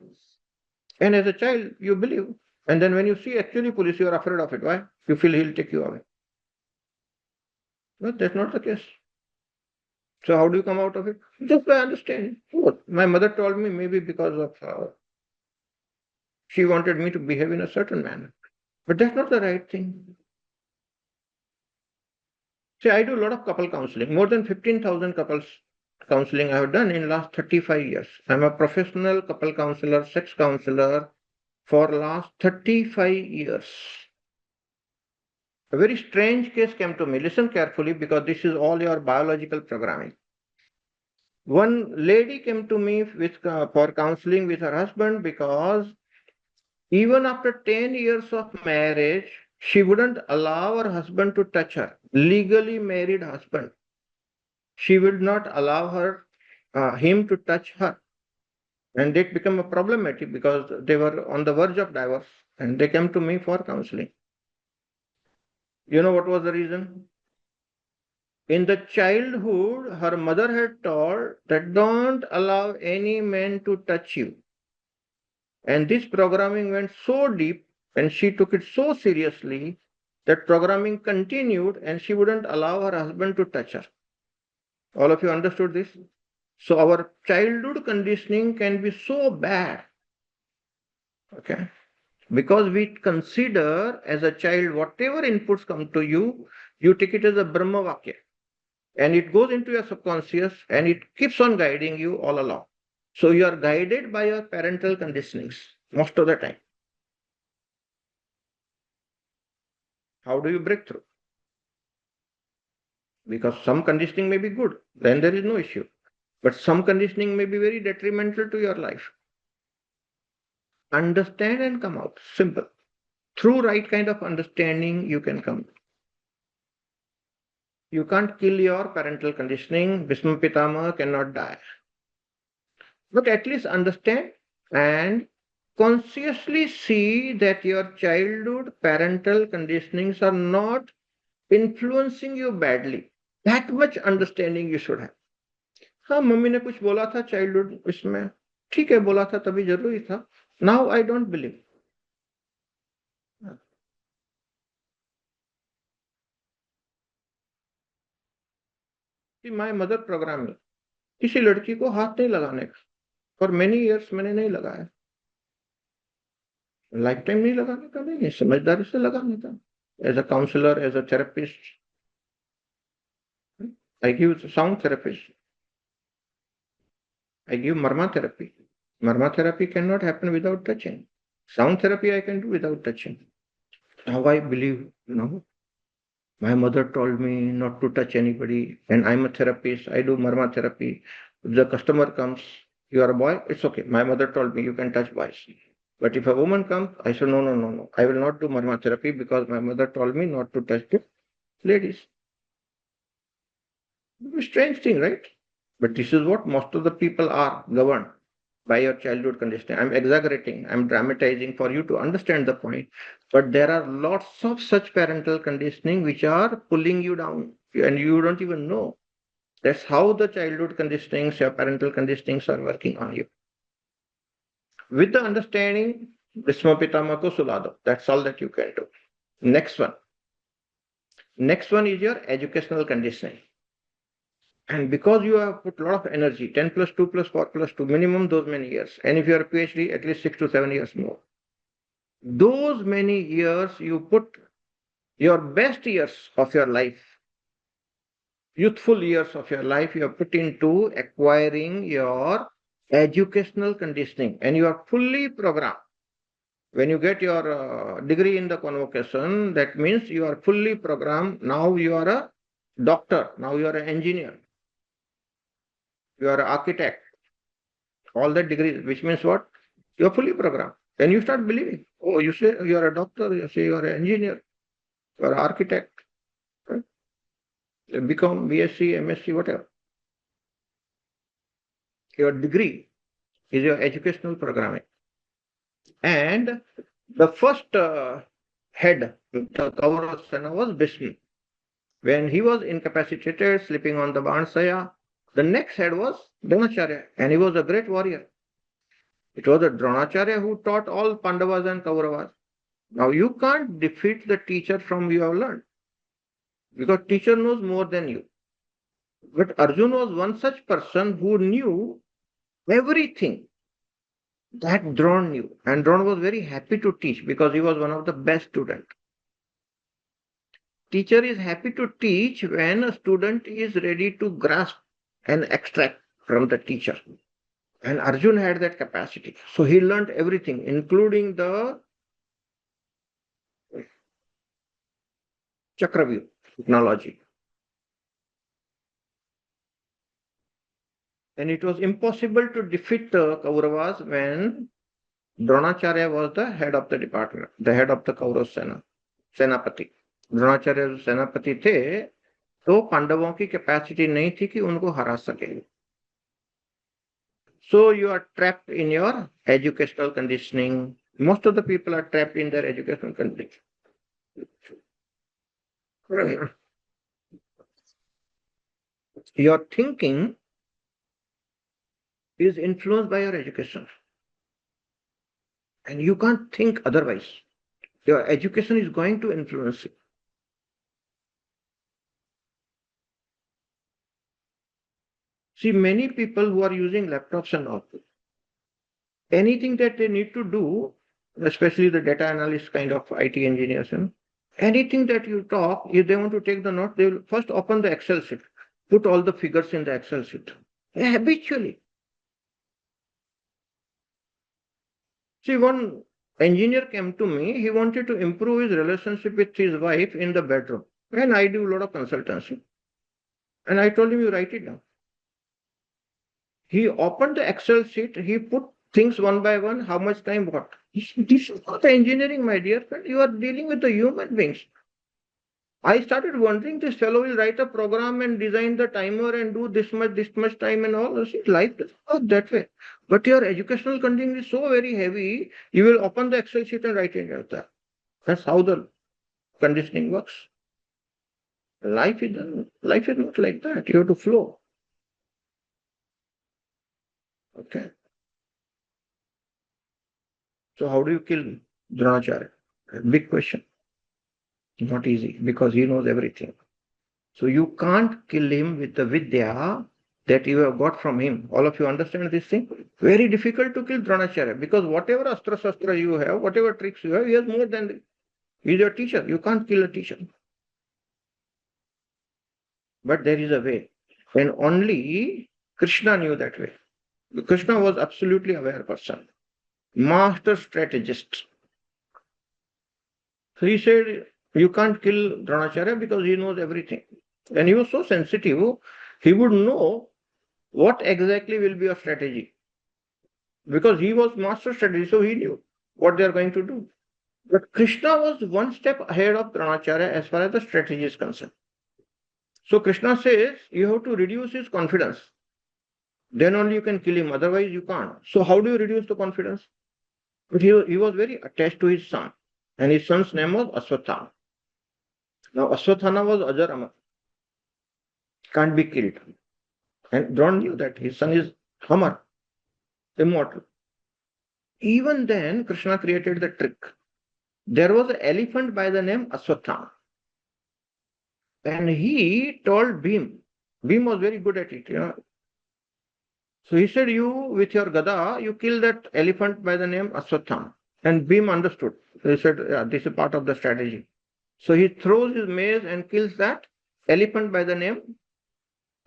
A: And as a child, you believe. And then when you see actually police, you are afraid of it. Why? You feel he'll take you away. But that's not the case. So how do you come out of it? Just by understanding. Oh, my mother told me maybe because of she wanted me to behave in a certain manner. But that's not the right thing. See, I do a lot of couple counseling. More than 15,000 couples counseling I have done in last 35 years. I'm a professional couple counselor, sex counselor for last 35 years. A very strange case came to me. Listen carefully because this is all your biological programming. One lady came to me for counseling with her husband because even after 10 years of marriage, she wouldn't allow her husband to touch her. Legally married husband. She would not allow him to touch her. And it became a problematic because they were on the verge of divorce and they came to me for counseling. You know what was the reason? In the childhood, her mother had told that don't allow any man to touch you. And this programming went so deep and she took it so seriously that programming continued and she wouldn't allow her husband to touch her. All of you understood this? So our childhood conditioning can be so bad. Okay. Because we consider as a child, whatever inputs come to you, you take it as a Brahma Vakya. And it goes into your subconscious and it keeps on guiding you all along. So you are guided by your parental conditionings most of the time. How do you break through? Because some conditioning may be good, then there is no issue. But some conditioning may be very detrimental to your life. Understand and come out. Simple. Through right kind of understanding, you can come. You can't kill your parental conditioning. Bhishma Pitama cannot die. But at least understand and consciously see that your childhood parental conditionings are not influencing you badly. That much understanding you should have. हाँ mummy ने कुछ बोला था childhood इसमें ठीक है बोला था तभी जरूरी था नाउ आई डोंट बिलीव कि माय मदर प्रोग्राम में किसी लड़की को हाथ नहीं लगाने का फॉर मेनी इयर्स मैंने नहीं लगाया लाइफ टाइम नहीं लगाने का नहीं समझदारी से लगाने का as a counsellor as a therapist I give sound therapist I give marma therapy. Marma therapy cannot happen without touching. Sound therapy I can do without touching. How I believe, my mother told me not to touch anybody, and I'm a therapist. I do marma therapy. If the customer comes, you are a boy, it's okay. My mother told me you can touch boys. But if a woman comes, I said, no, no, no, no. I will not do marma therapy because my mother told me not to touch the ladies. Strange thing, right? But this is what most of the people are governed by your childhood conditioning. I'm exaggerating, I'm dramatizing for you to understand the point. But there are lots of such parental conditioning which are pulling you down and you don't even know. That's how the childhood conditionings, your parental conditionings are working on you. With the understanding, Bhisma Pitama ko Sulado. That's all that you can do. Next one. Next one is your educational conditioning. And because you have put a lot of energy, 10 plus 2 plus 4 plus 2, minimum those many years. And if you are a PhD, at least 6 to 7 years more. Those many years you put your best years of your life, youthful years of your life, you have put into acquiring your educational conditioning and you are fully programmed. When you get your degree in the convocation, that means you are fully programmed. Now you are a doctor, now you are an engineer, you are an architect, all that degrees, which means what? You are fully programmed. Then you start believing. Oh, you say you are a doctor, you say you are an engineer, you are an architect, right? You become BSc, MSc, whatever. Your degree is your educational programming. And the first head, the Kaurava Sena was Bhishma. When he was incapacitated, sleeping on the Bansaya, the next head was Dronacharya, and he was a great warrior. It was a Dronacharya who taught all Pandavas and Kauravas. Now you can't defeat the teacher from you have learned, because teacher knows more than you. But Arjun was one such person who knew everything that Drona knew, and Drona was very happy to teach because he was one of the best students. Teacher is happy to teach when a student is ready to grasp and extract from the teacher. And Arjun had that capacity. So he learned everything, including the Chakravyuh technology. And it was impossible to defeat the Kauravas when Dronacharya was the head of the department, the head of the Kaurav Sena, Senapati. Dronacharya जो सेनापति थे तो पांडवों की capacity नहीं थी कि उनको हरा सके. So you are trapped in your educational conditioning. Most of the people are trapped in their educational conditioning. Your thinking is influenced by your education. And you can't think otherwise. Your education is going to influence you. See, many people who are using laptops and all, anything that they need to do, especially the data analyst kind of IT engineers, anything that you talk, if they want to take the note, they will first open the Excel sheet, put all the figures in the Excel sheet. Habitually. See, one engineer came to me, he wanted to improve his relationship with his wife in the bedroom. And I do a lot of consultancy. And I told him, you write it down. He opened the Excel sheet, he put things one by one, how much time, what. This is not engineering, my dear friend. You are dealing with the human beings. I started wondering, this fellow will write a program and design the timer and do this much time and all. See, life does not that way. But your educational content is so very heavy, you will open the Excel sheet and write it out there. That's how the conditioning works. Life is not like that. You have to flow. Okay. So how do you kill Dronacharya? Big question. Not easy, because he knows everything. So you can't kill him with the vidya that you have got from him. All of you understand this thing? Very difficult to kill Dronacharya, because whatever astra you have, whatever tricks you have, he has more than he is your teacher. You can't kill a teacher. But there is a way. And only Krishna knew that way. Krishna was absolutely aware person. Master strategist. So he said, you can't kill Dronacharya because he knows everything. And he was so sensitive, he would know what exactly will be your strategy. Because he was master strategist, so he knew what they are going to do. But Krishna was one step ahead of Dronacharya as far as the strategy is concerned. So Krishna says you have to reduce his confidence. Then only you can kill him, otherwise you can't. So how do you reduce the confidence? But he was very attached to his son, and his son's name was Aswathama. Now Aswathama was Ajar Amar, can't be killed. And Drona knew that his son is Amar, immortal. Even then, Krishna created the trick. There was an elephant by the name Aswathama. And he told Bhim, Bhim was very good at it, So he said, you, with your gada, you kill that elephant by the name Aswathama. And Bhim understood. He said, yeah, this is part of the strategy. So he throws his mace and kills that elephant by the name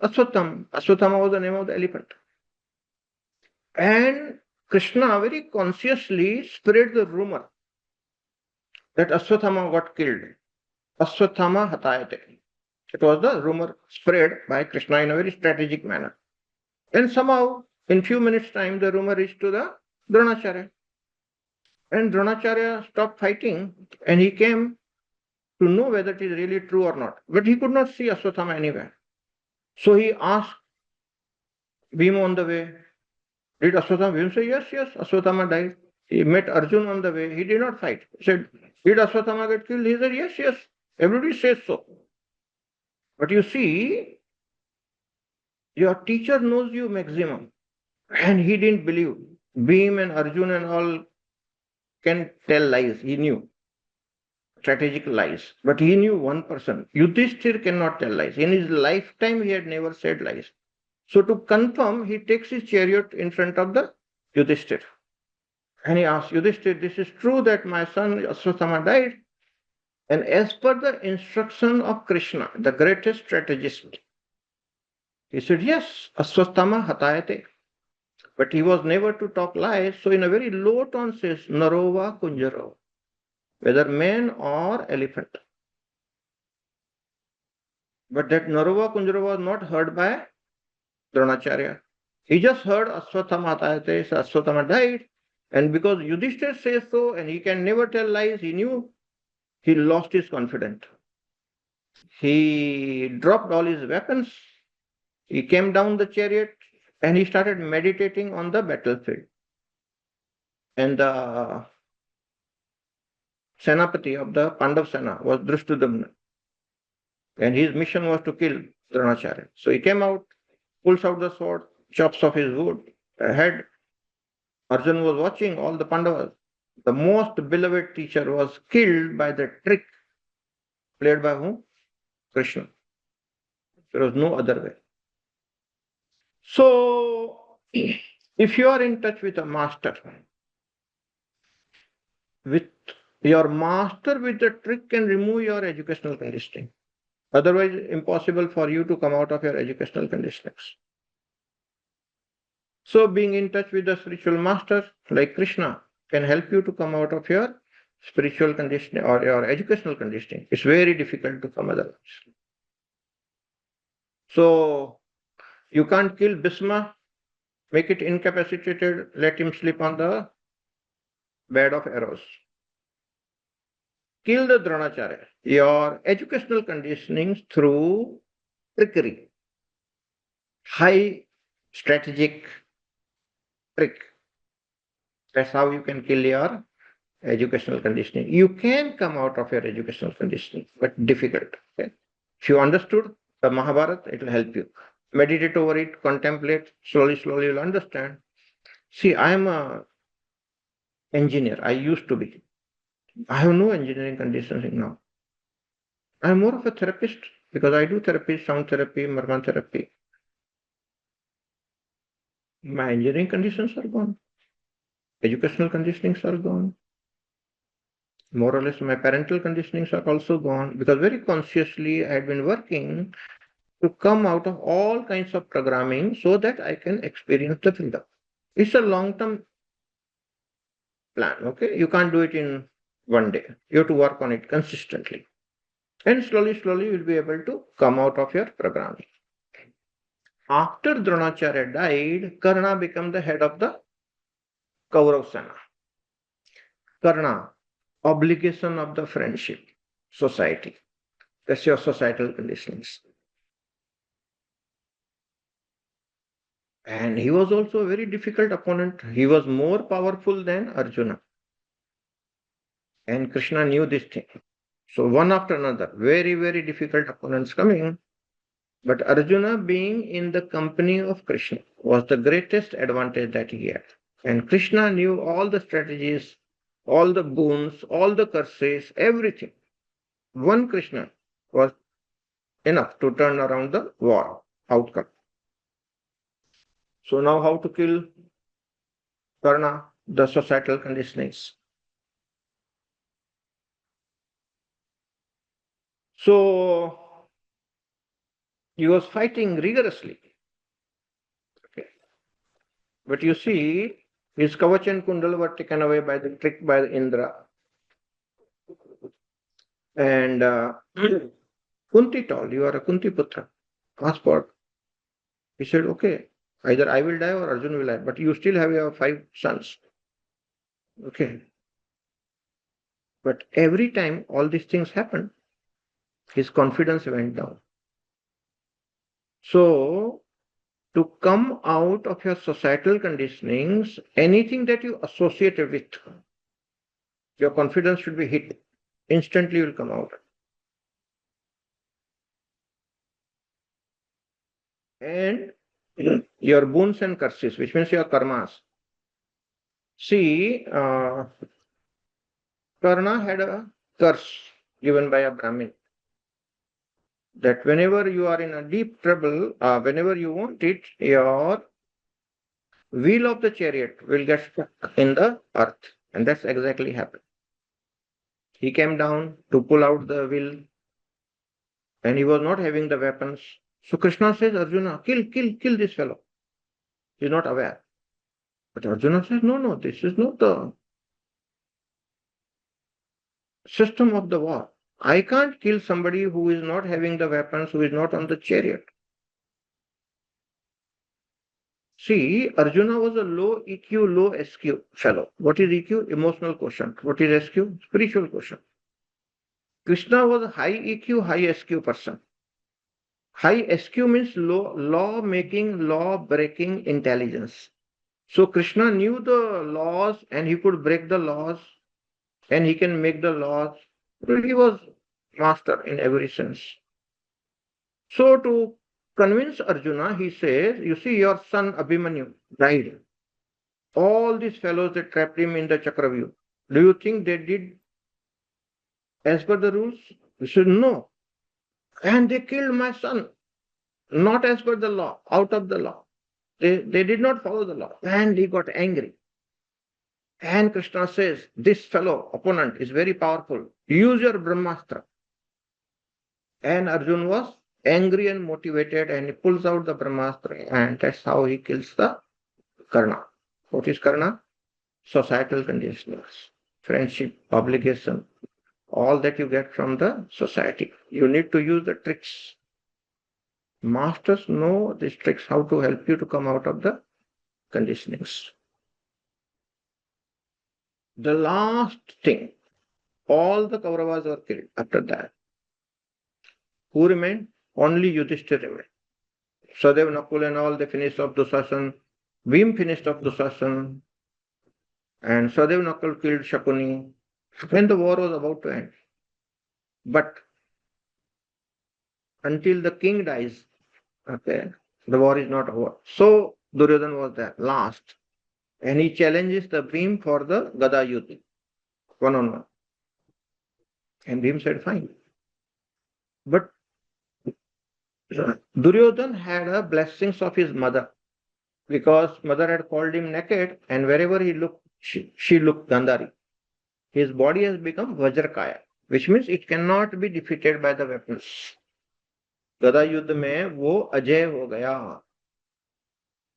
A: Aswathama. Aswathama was the name of the elephant. And Krishna very consciously spread the rumor that Aswathama got killed. Aswathama hatayate. It was the rumor spread by Krishna in a very strategic manner. And somehow, in few minutes' time, the rumor reached to the Dronacharya. And Dronacharya stopped fighting and he came to know whether it is really true or not. But he could not see Aswathama anywhere. So he asked Bhima on the way, did Aswathama? Bhima said, yes, Aswathama died. He met Arjun on the way. He did not fight. He said, did Aswathama get killed? He said, yes. Everybody says so. But you see, your teacher knows you maximum. And he didn't believe. Bhim and Arjun and all can tell lies. He knew. Strategic lies. But he knew one person. Yudhishthir cannot tell lies. In his lifetime, he had never said lies. So to confirm, he takes his chariot in front of the Yudhishthir. And he asks, Yudhishthir, this is true that my son Aswathama died? And as per the instruction of Krishna, the greatest strategist, he said, yes, Aswathama hatayate. But he was never to talk lies. So in a very low tone says, Narova Kunjaro, whether man or elephant. But that Narova Kunjaro was not heard by Dronacharya. He just heard Aswathama hatayate, so Aswathama died. And because Yudhishthir says so, and he can never tell lies, he knew he lost his confidence. He dropped all his weapons. He came down the chariot and he started meditating on the battlefield. And the Senapati of the Pandav Sena was Drushtadumna. And his mission was to kill Dronacharya. So he came out, pulls out the sword, chops off his head. Arjun was watching all the Pandavas. The most beloved teacher was killed by the trick played by whom? Krishna. There was no other way. So, if you are in touch with a master, with your master with the trick can remove your educational conditioning. Otherwise, impossible for you to come out of your educational conditionings. So, being in touch with the spiritual master like Krishna can help you to come out of your spiritual conditioning or your educational conditioning. It's very difficult to come otherwise. So, you can't kill Bhisma, make it incapacitated, let him sleep on the bed of arrows. Kill the Dronacharya. Your educational conditionings through trickery, high strategic trick. That's how you can kill your educational conditioning. You can come out of your educational conditioning, but difficult. Okay? If you understood the Mahabharata, it will help you. Meditate over it, contemplate, slowly you'll understand. See, I am an engineer. I used to be. I have no engineering conditioning now. I am more of a therapist because I do therapy, sound therapy, Marman therapy. My engineering conditions are gone. Educational conditionings are gone. More or less, my parental conditionings are also gone because very consciously I had been working to come out of all kinds of programming so that I can experience the freedom. It's a long-term plan, okay? You can't do it in one day. You have to work on it consistently. And slowly you'll be able to come out of your programming. After Dronacharya died, Karna became the head of the Kaurav Sena. Karna, obligation of the friendship, society. That's your societal conditionings. And he was also a very difficult opponent. He was more powerful than Arjuna. And Krishna knew this thing. So one after another, very, very difficult opponents coming. But Arjuna being in the company of Krishna was the greatest advantage that he had. And Krishna knew all the strategies, all the boons, all the curses, everything. One Krishna was enough to turn around the war outcome. So now how to kill Karna, the societal conditionings. So he was fighting rigorously. Okay. But you see, his Kavach and Kundal were taken away by the trick by Indra. And Kunti told, you are a Kunti Putra. Passport. He said, okay, either I will die or Arjun will die, but you still have your 5 sons. Okay. But every time all these things happened, his confidence went down. So, to come out of your societal conditionings, anything that you associate with, your confidence should be hit. Instantly will come out. And your boons and curses, which means your karmas. See, Karna had a curse given by a Brahmin that whenever you are in a deep trouble, whenever you want it, your wheel of the chariot will get stuck in the earth. And that's exactly happened. He came down to pull out the wheel and he was not having the weapons. So Krishna says, Arjuna, kill this fellow. He's not aware. But Arjuna says, no, this is not the system of the war. I can't kill somebody who is not having the weapons, who is not on the chariot. See, Arjuna was a low EQ, low SQ fellow. What is EQ? Emotional quotient. What is SQ? Spiritual quotient. Krishna was a high EQ, high SQ person. High SQ means law making, law breaking intelligence. So Krishna knew the laws and he could break the laws and he can make the laws. So he was master in every sense. So to convince Arjuna, he says, you see, your son Abhimanyu died. All these fellows that trapped him in the Chakravyuh, do you think they did as per the rules? He said, no. And they killed my son, not as per the law, out of the law. They did not follow the law. And he got angry. And Krishna says, this fellow, opponent, is very powerful. Use your Brahmastra. And Arjun was angry and motivated and he pulls out the Brahmastra and that's how he kills the Karna. What is Karna? Societal conditionings, friendship, obligation, all that you get from the society. You need to use the tricks. Masters know these tricks, how to help you to come out of the conditionings. The last thing, all the Kauravas were killed after that. Who remained? Only Yudhishthira remained. Sadev, Nakul and all, they finished off Dusasan. Bhim finished off Dusasan. And Sadev Nakul killed Shakuni when the war was about to end. But until the king dies, okay, the war is not over. So Duryodhan was there last. And he challenges the Bhim for the Gada Yuddha, one-on-one. And Bhim said, fine. But Duryodhan had a blessings of his mother because mother had called him naked and wherever he looked, she looked Gandhari. His body has become Vajrakaya, which means it cannot be defeated by the weapons. Gada Yuddha mein wo ajay ho gaya.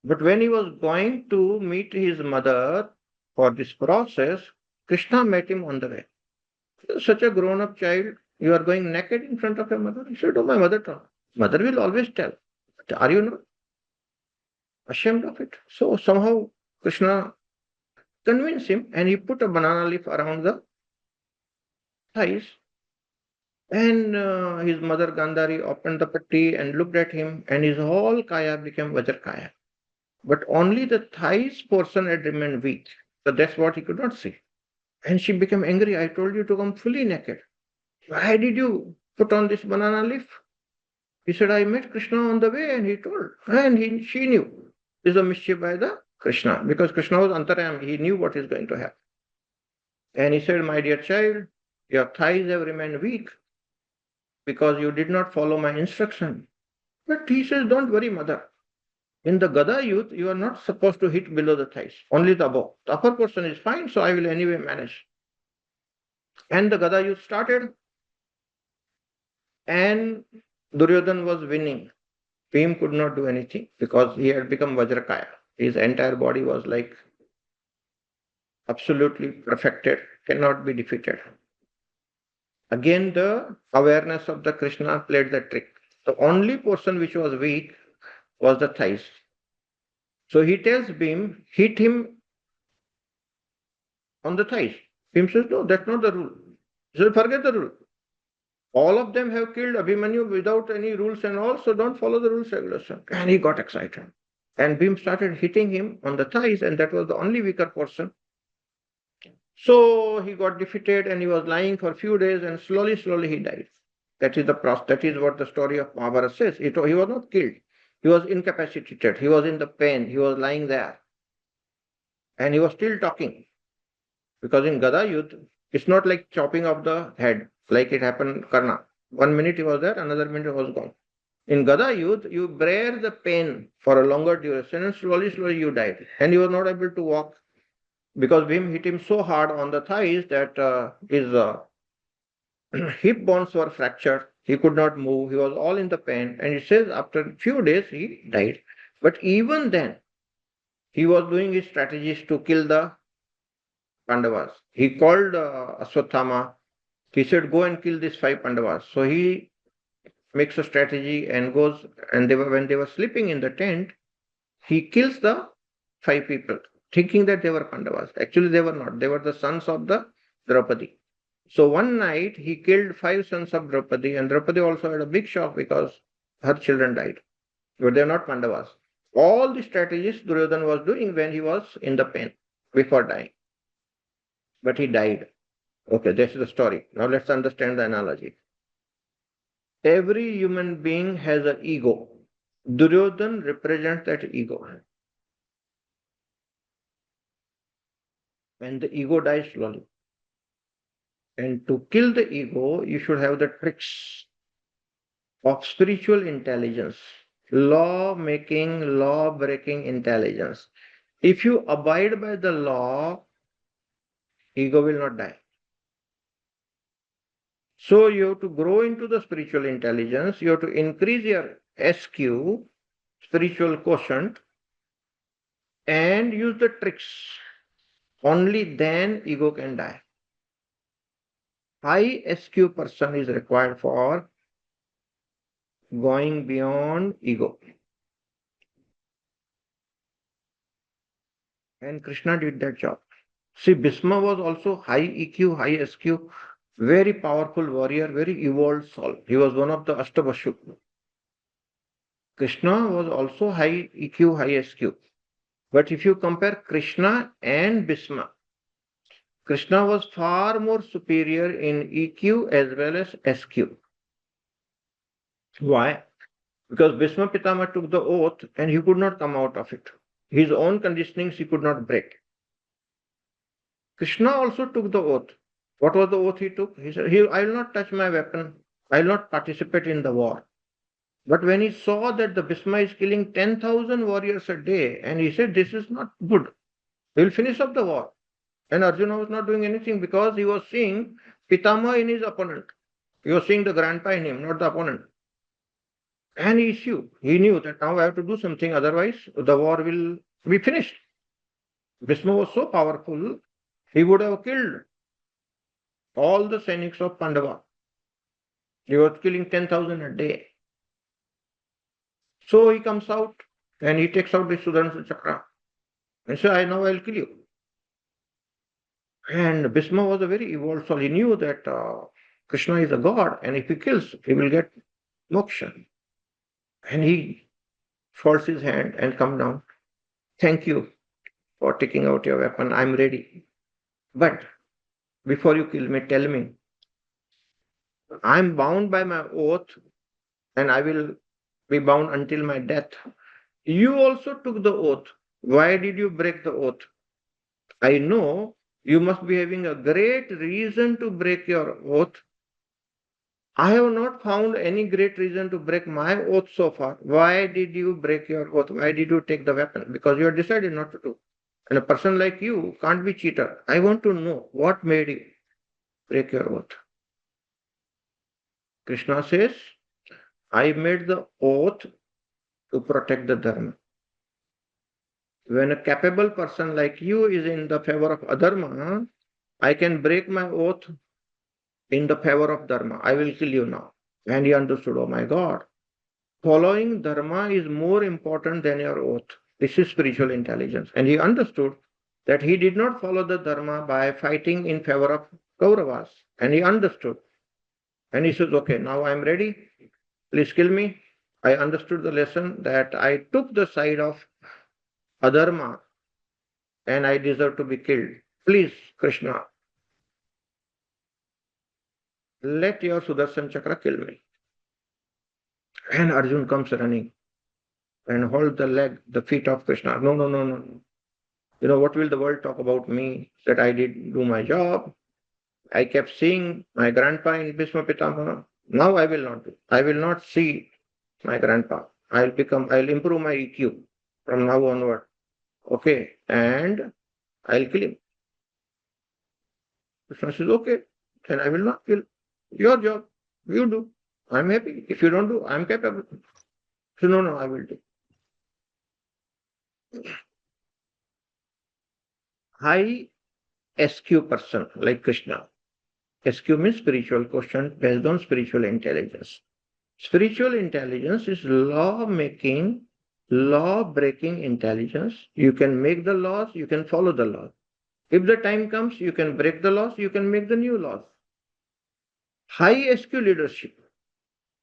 A: But when he was going to meet his mother for this process, Krishna met him on the way. Such a grown-up child, you are going naked in front of your mother? He said, oh, my mother told. Mother will always tell. But are you not ashamed of it? So somehow Krishna convinced him and he put a banana leaf around the thighs. And his mother Gandhari opened the patti and looked at him and his whole kaya became Vajrakaya. but only the thighs portion had remained weak. So that's what he could not see. And she became angry. I told you to come fully naked. Why did you put on this banana leaf? He said, I met Krishna on the way, and he told. And she knew. This is a mischief by the Krishna, because Krishna was Antaryami. He knew what is going to happen. And he said, my dear child, your thighs have remained weak because you did not follow my instruction. But he says, don't worry, mother. In the Gada youth, you are not supposed to hit below the thighs, only the above. The upper portion is fine, so I will anyway manage. And the Gada youth started, and Duryodhan was winning. Bhim could not do anything because he had become Vajrakaya. His entire body was like absolutely perfected, cannot be defeated. Again, the awareness of the Krishna played the trick. The only portion which was weak was the thighs. So he tells Bhim, hit him on the thighs. Bhim says, no, that's not the rule. He says, forget the rule. All of them have killed Abhimanyu without any rules and all, so don't follow the rules regulation. And he got excited. And Bhim started hitting him on the thighs, and that was the only weaker portion. So he got defeated, and he was lying for a few days, and slowly he died. That is what the story of Mahabharata says. He was not killed. He was incapacitated. He was in the pain. He was lying there. And he was still talking. Because in Gada Yuddha, it's not like chopping off the head, like it happened Karna. 1 minute he was there, another minute he was gone. In Gada Yuddha, you bear the pain for a longer duration, and slowly you died. And he was not able to walk because Bhim hit him so hard on the thighs that his hip bones were fractured. He could not move. He was all in the pain. And he says after a few days he died. But even then, he was doing his strategies to kill the Pandavas. He called Aswathama. He said, go and kill these 5 Pandavas. So he makes a strategy and goes, and when they were sleeping in the tent, he kills the 5 people, thinking that they were Pandavas. Actually, they were not. They were the sons of the Draupadi. So one night, he killed 5 sons of Draupadi, and Draupadi also had a big shock because her children died. But they are not Pandavas. All the strategies Duryodhan was doing when he was in the pain, before dying. But he died. Okay, this is the story. Now let's understand the analogy. Every human being has an ego. Duryodhan represents that ego. And the ego dies slowly. And to kill the ego, you should have the tricks of spiritual intelligence, law-making, law-breaking intelligence. If you abide by the law, ego will not die. So you have to grow into the spiritual intelligence. You have to increase your SQ, spiritual quotient, and use the tricks. Only then ego can die. High SQ person is required for going beyond ego. And Krishna did that job. See, Bhisma was also high EQ, high SQ, very powerful warrior, very evolved soul. He was one of the Ashtabashu. Krishna was also high EQ, high SQ. But if you compare Krishna and Bhisma, Krishna was far more superior in EQ as well as SQ. Why? Because Bhisma Pitama took the oath and he could not come out of it. His own conditionings he could not break. Krishna also took the oath. What was the oath he took? He said, I will not touch my weapon. I will not participate in the war. But when he saw that the Bhisma is killing 10,000 warriors a day, and he said, this is not good. He will finish up the war. And Arjuna was not doing anything because he was seeing Pitama in his opponent. He was seeing the grandpa in him, not the opponent. And he knew that now I have to do something, otherwise the war will be finished. Bhisma was so powerful, he would have killed all the Sainiks of Pandava. He was killing 10,000 a day. So he comes out and he takes out the Sudarshan Chakra and says, now I'll kill you. And Bhisma was a very evolved soul. He knew that Krishna is a god, and if he kills, he will get moksha. And he folds his hand and comes down. Thank you for taking out your weapon. I'm ready. But before you kill me, tell me, I'm bound by my oath and I will be bound until my death. You also took the oath. Why did you break the oath? I know you must be having a great reason to break your oath. I have not found any great reason to break my oath so far. Why did you break your oath? Why did you take the weapon? Because you have decided not to do. And a person like you can't be cheater. I want to know what made you break your oath. Krishna says, I made the oath to protect the dharma. When a capable person like you is in the favor of adharma, I can break my oath in the favor of dharma. I will kill you now. And he understood, oh my God, following dharma is more important than your oath. This is spiritual intelligence. And he understood that he did not follow the dharma by fighting in favor of Kauravas. And he understood. And he says, okay, now I am ready. Please kill me. I understood the lesson that I took the side of adharma and I deserve to be killed. Please, Krishna, let your Sudarshan Chakra kill me. And Arjun comes running and hold the feet of Krishna. No, no, no, no. You know, what will the world talk about me? That I did do my job. I kept seeing my grandpa in Bhishma Pitamaha. Now I will not do. I will not see my grandpa. I'll improve my EQ from now onward. Okay. And I'll kill him. Krishna says, okay, then I will not kill. Your job. You do. I'm happy. If you don't do, I'm capable. So no, no, I will do. High SQ person like Krishna. SQ means spiritual quotient based on spiritual intelligence. Spiritual intelligence is law-making, law-breaking intelligence. You can make the laws, you can follow the laws. If the time comes, you can break the laws, you can make the new laws. High SQ leadership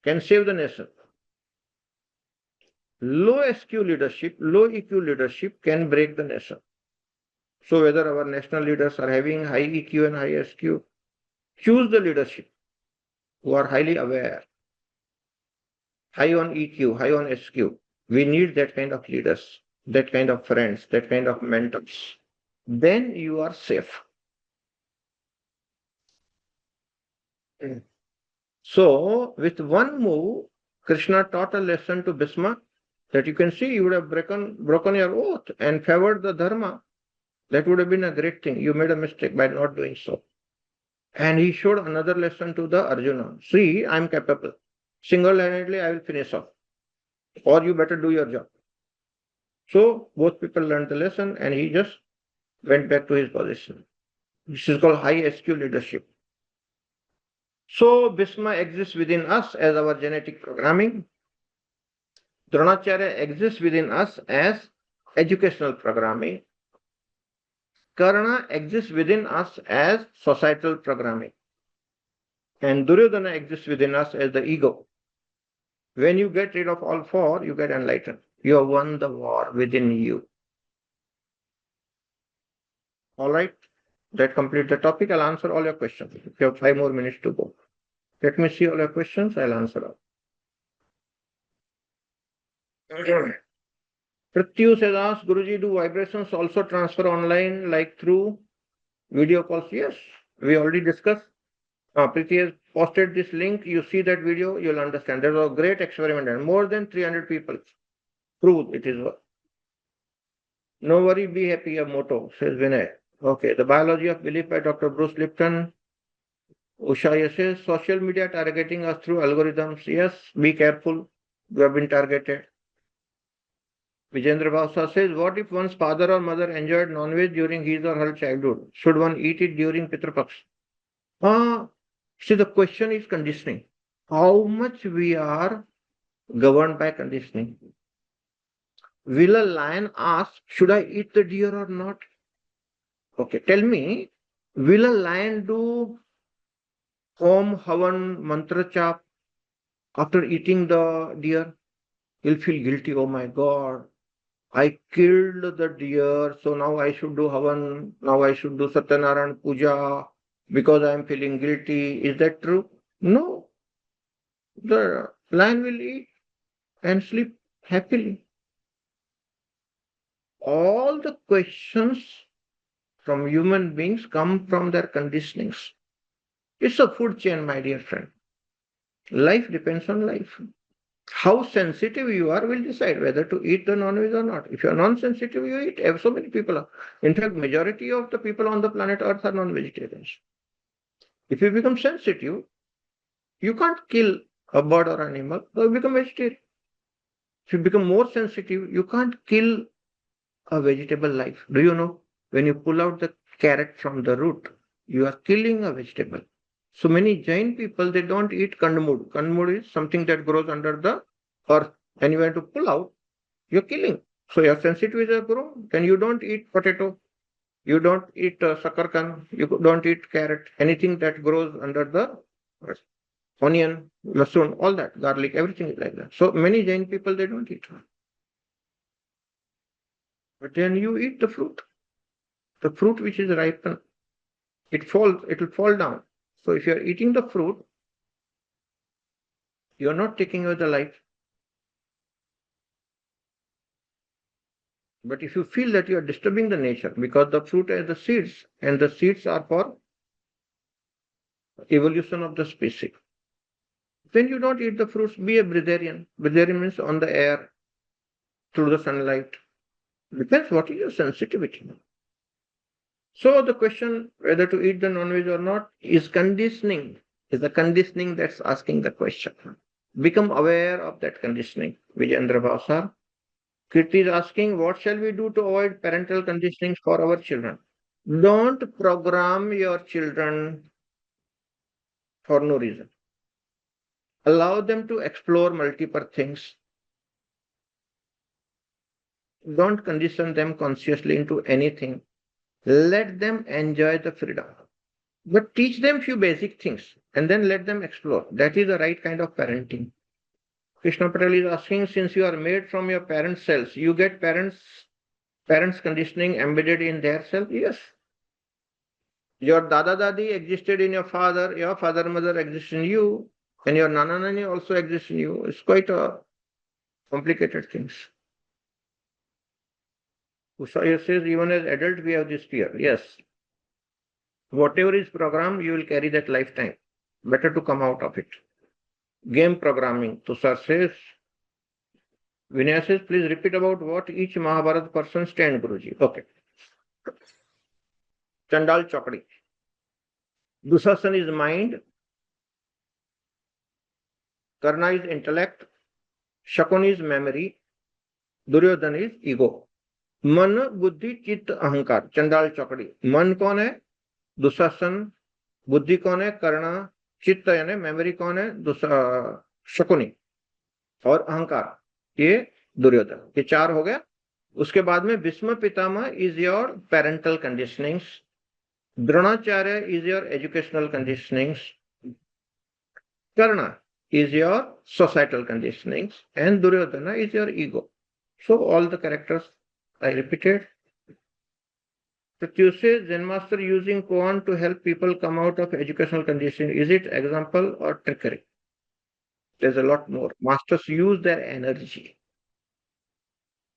A: can save the nation. Low SQ leadership, low EQ leadership can break the nation. So whether our national leaders are having high EQ and high SQ, choose the leadership who are highly aware, high on EQ, high on SQ. We need that kind of leaders, that kind of friends, that kind of mentors. Then you are safe. So with one move, Krishna taught a lesson to Bhishma that you can see you would have broken your oath and favored the dharma. That would have been a great thing. You made a mistake by not doing so. And he showed another lesson to the Arjuna. See, I'm capable. Single-handedly, I will finish off. Or you better do your job. So both people learned the lesson and he just went back to his position. This is called high SQ leadership. So Bhishma exists within us as our genetic programming. Dronacharya exists within us as educational programming. Karna exists within us as societal programming. And Duryodhana exists within us as the ego. When you get rid of all four, you get enlightened. You have won the war within you. All right? That completes the topic. I'll answer all your questions. If you have 5 more minutes to go. Let me see all your questions. I'll answer all. Prityu says, ask Guruji, do vibrations also transfer online like through video calls? Yes, we already discussed. Priti has posted this link. You see that video, you'll understand. There was a great experiment and more than 300 people proved it is. No worry, be happy, a motto, says Vinay. Okay, the biology of belief by Dr. Bruce Lipton. Usha says, social media targeting us through algorithms. Yes, be careful. You have been targeted. Vijendra Bhavsa says, what if one's father or mother enjoyed non-veg during his or her childhood? Should one eat it during Pitrapaksh? See, the question is conditioning. How much we are governed by conditioning? Will a lion ask, should I eat the deer or not? Okay, tell me, will a lion do Om Havan Mantra Chap after eating the deer? He'll feel guilty. Oh my God, I killed the deer, so now I should do Havan, now I should do Satyanarayan Puja because I am feeling guilty. Is that true? No. The lion will eat and sleep happily. All the questions from human beings come from their conditionings. It's a food chain, my dear friend. Life depends on life. How sensitive you are will decide whether to eat the non-veg or not. If you are non-sensitive, you eat. So many people are. In fact, majority of the people on the planet Earth are non-vegetarians. If you become sensitive, you can't kill a bird or animal, so you become vegetarian. If you become more sensitive, you can't kill a vegetable life. Do you know? When you pull out the carrot from the root, you are killing a vegetable. So many Jain people, they don't eat kandmud. Kandmud is something that grows under the earth. And you have to pull out, you're killing. So your sensitivities are grown. Then you don't eat potato. You don't eat sakarkan. You don't eat carrot. Anything that grows under the earth. Onion, lasun, all that, garlic, everything is like that. So many Jain people, they don't eat. But then you eat the fruit which is ripened, it will fall down. So if you're eating the fruit, you're not taking away the life. But if you feel that you are disturbing the nature, because the fruit are the seeds, and the seeds are for evolution of the species, then you don't eat the fruits, be a breatharian. Breatharian means on the air, through the sunlight. Depends what is your sensitivity. So the question whether to eat the non-veg or not is conditioning. Is the conditioning that's asking the question. Become aware of that conditioning. Vijayendra Bhavsar. Kirti is asking, what shall we do to avoid parental conditioning for our children? Don't program your children for no reason. Allow them to explore multiple things. Don't condition them consciously into anything. Let them enjoy the freedom. But teach them few basic things and then let them explore. That is the right kind of parenting. Krishna Patel is asking, since you are made from your parents' cells, you get parents conditioning embedded in their cells? Yes. Your Dada Dadi existed in your father mother exists in you, and your Nana Nani also exists in you. It's quite a complicated things. Usaya says, even as adult, we have this fear. Yes. Whatever is programmed, you will carry that lifetime. Better to come out of it. Game programming. Tushar says, Vinaya says, please repeat about what each Mahabharata person stand, Guruji. Okay. Chandal Chokdi. Dushasan is mind. Karna is intellect. Shakun is memory. Duryodhan is ego. मन बुद्धि चित्त अहंकार. चंडाल चौकड़ी. मन कौन है? दुशासन. बुद्धि कौन है? कर्ण. चित्त यानी मेमोरी कौन है? शकुनी. और अहंकार ये दुर्योधन. ये चार हो गया. उसके बाद में Bhishma Pitamah is your parental conditionings. Dronacharya is your educational conditionings. Karna is your societal conditionings, and Duryodhana is your ego. So all the characters I repeated. Pratyush says, Zen Master using koan to help people come out of educational conditioning. Is it example or trickery? There's a lot more. Masters use their energy.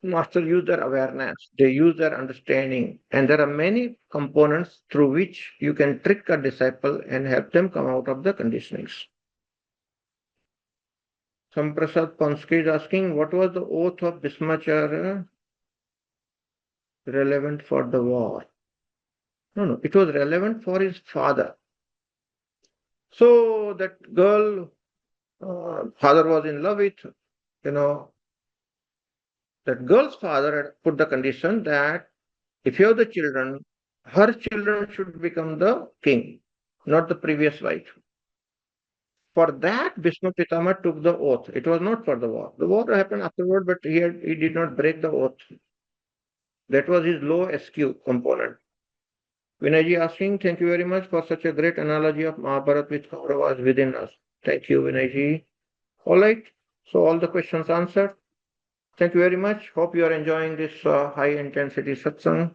A: Masters use their awareness. They use their understanding. And there are many components through which you can trick a disciple and help them come out of the conditionings. Samprasad Panske is asking, what was the oath of Bhismacharya relevant for the war? No, it was relevant for his father. So that girl, father was in love with, that girl's father had put the condition that if you have the children, her children should become the king, not the previous wife. For that, Bhishma Pitama took the oath. It was not for the war. The war happened afterward, but he did not break the oath. That was his low SQ component. Vinayji asking, thank you very much for such a great analogy of Mahabharata with Kauravas within us. Thank you, Vinayji. All right. So all the questions answered. Thank you very much. Hope you are enjoying this high intensity satsang.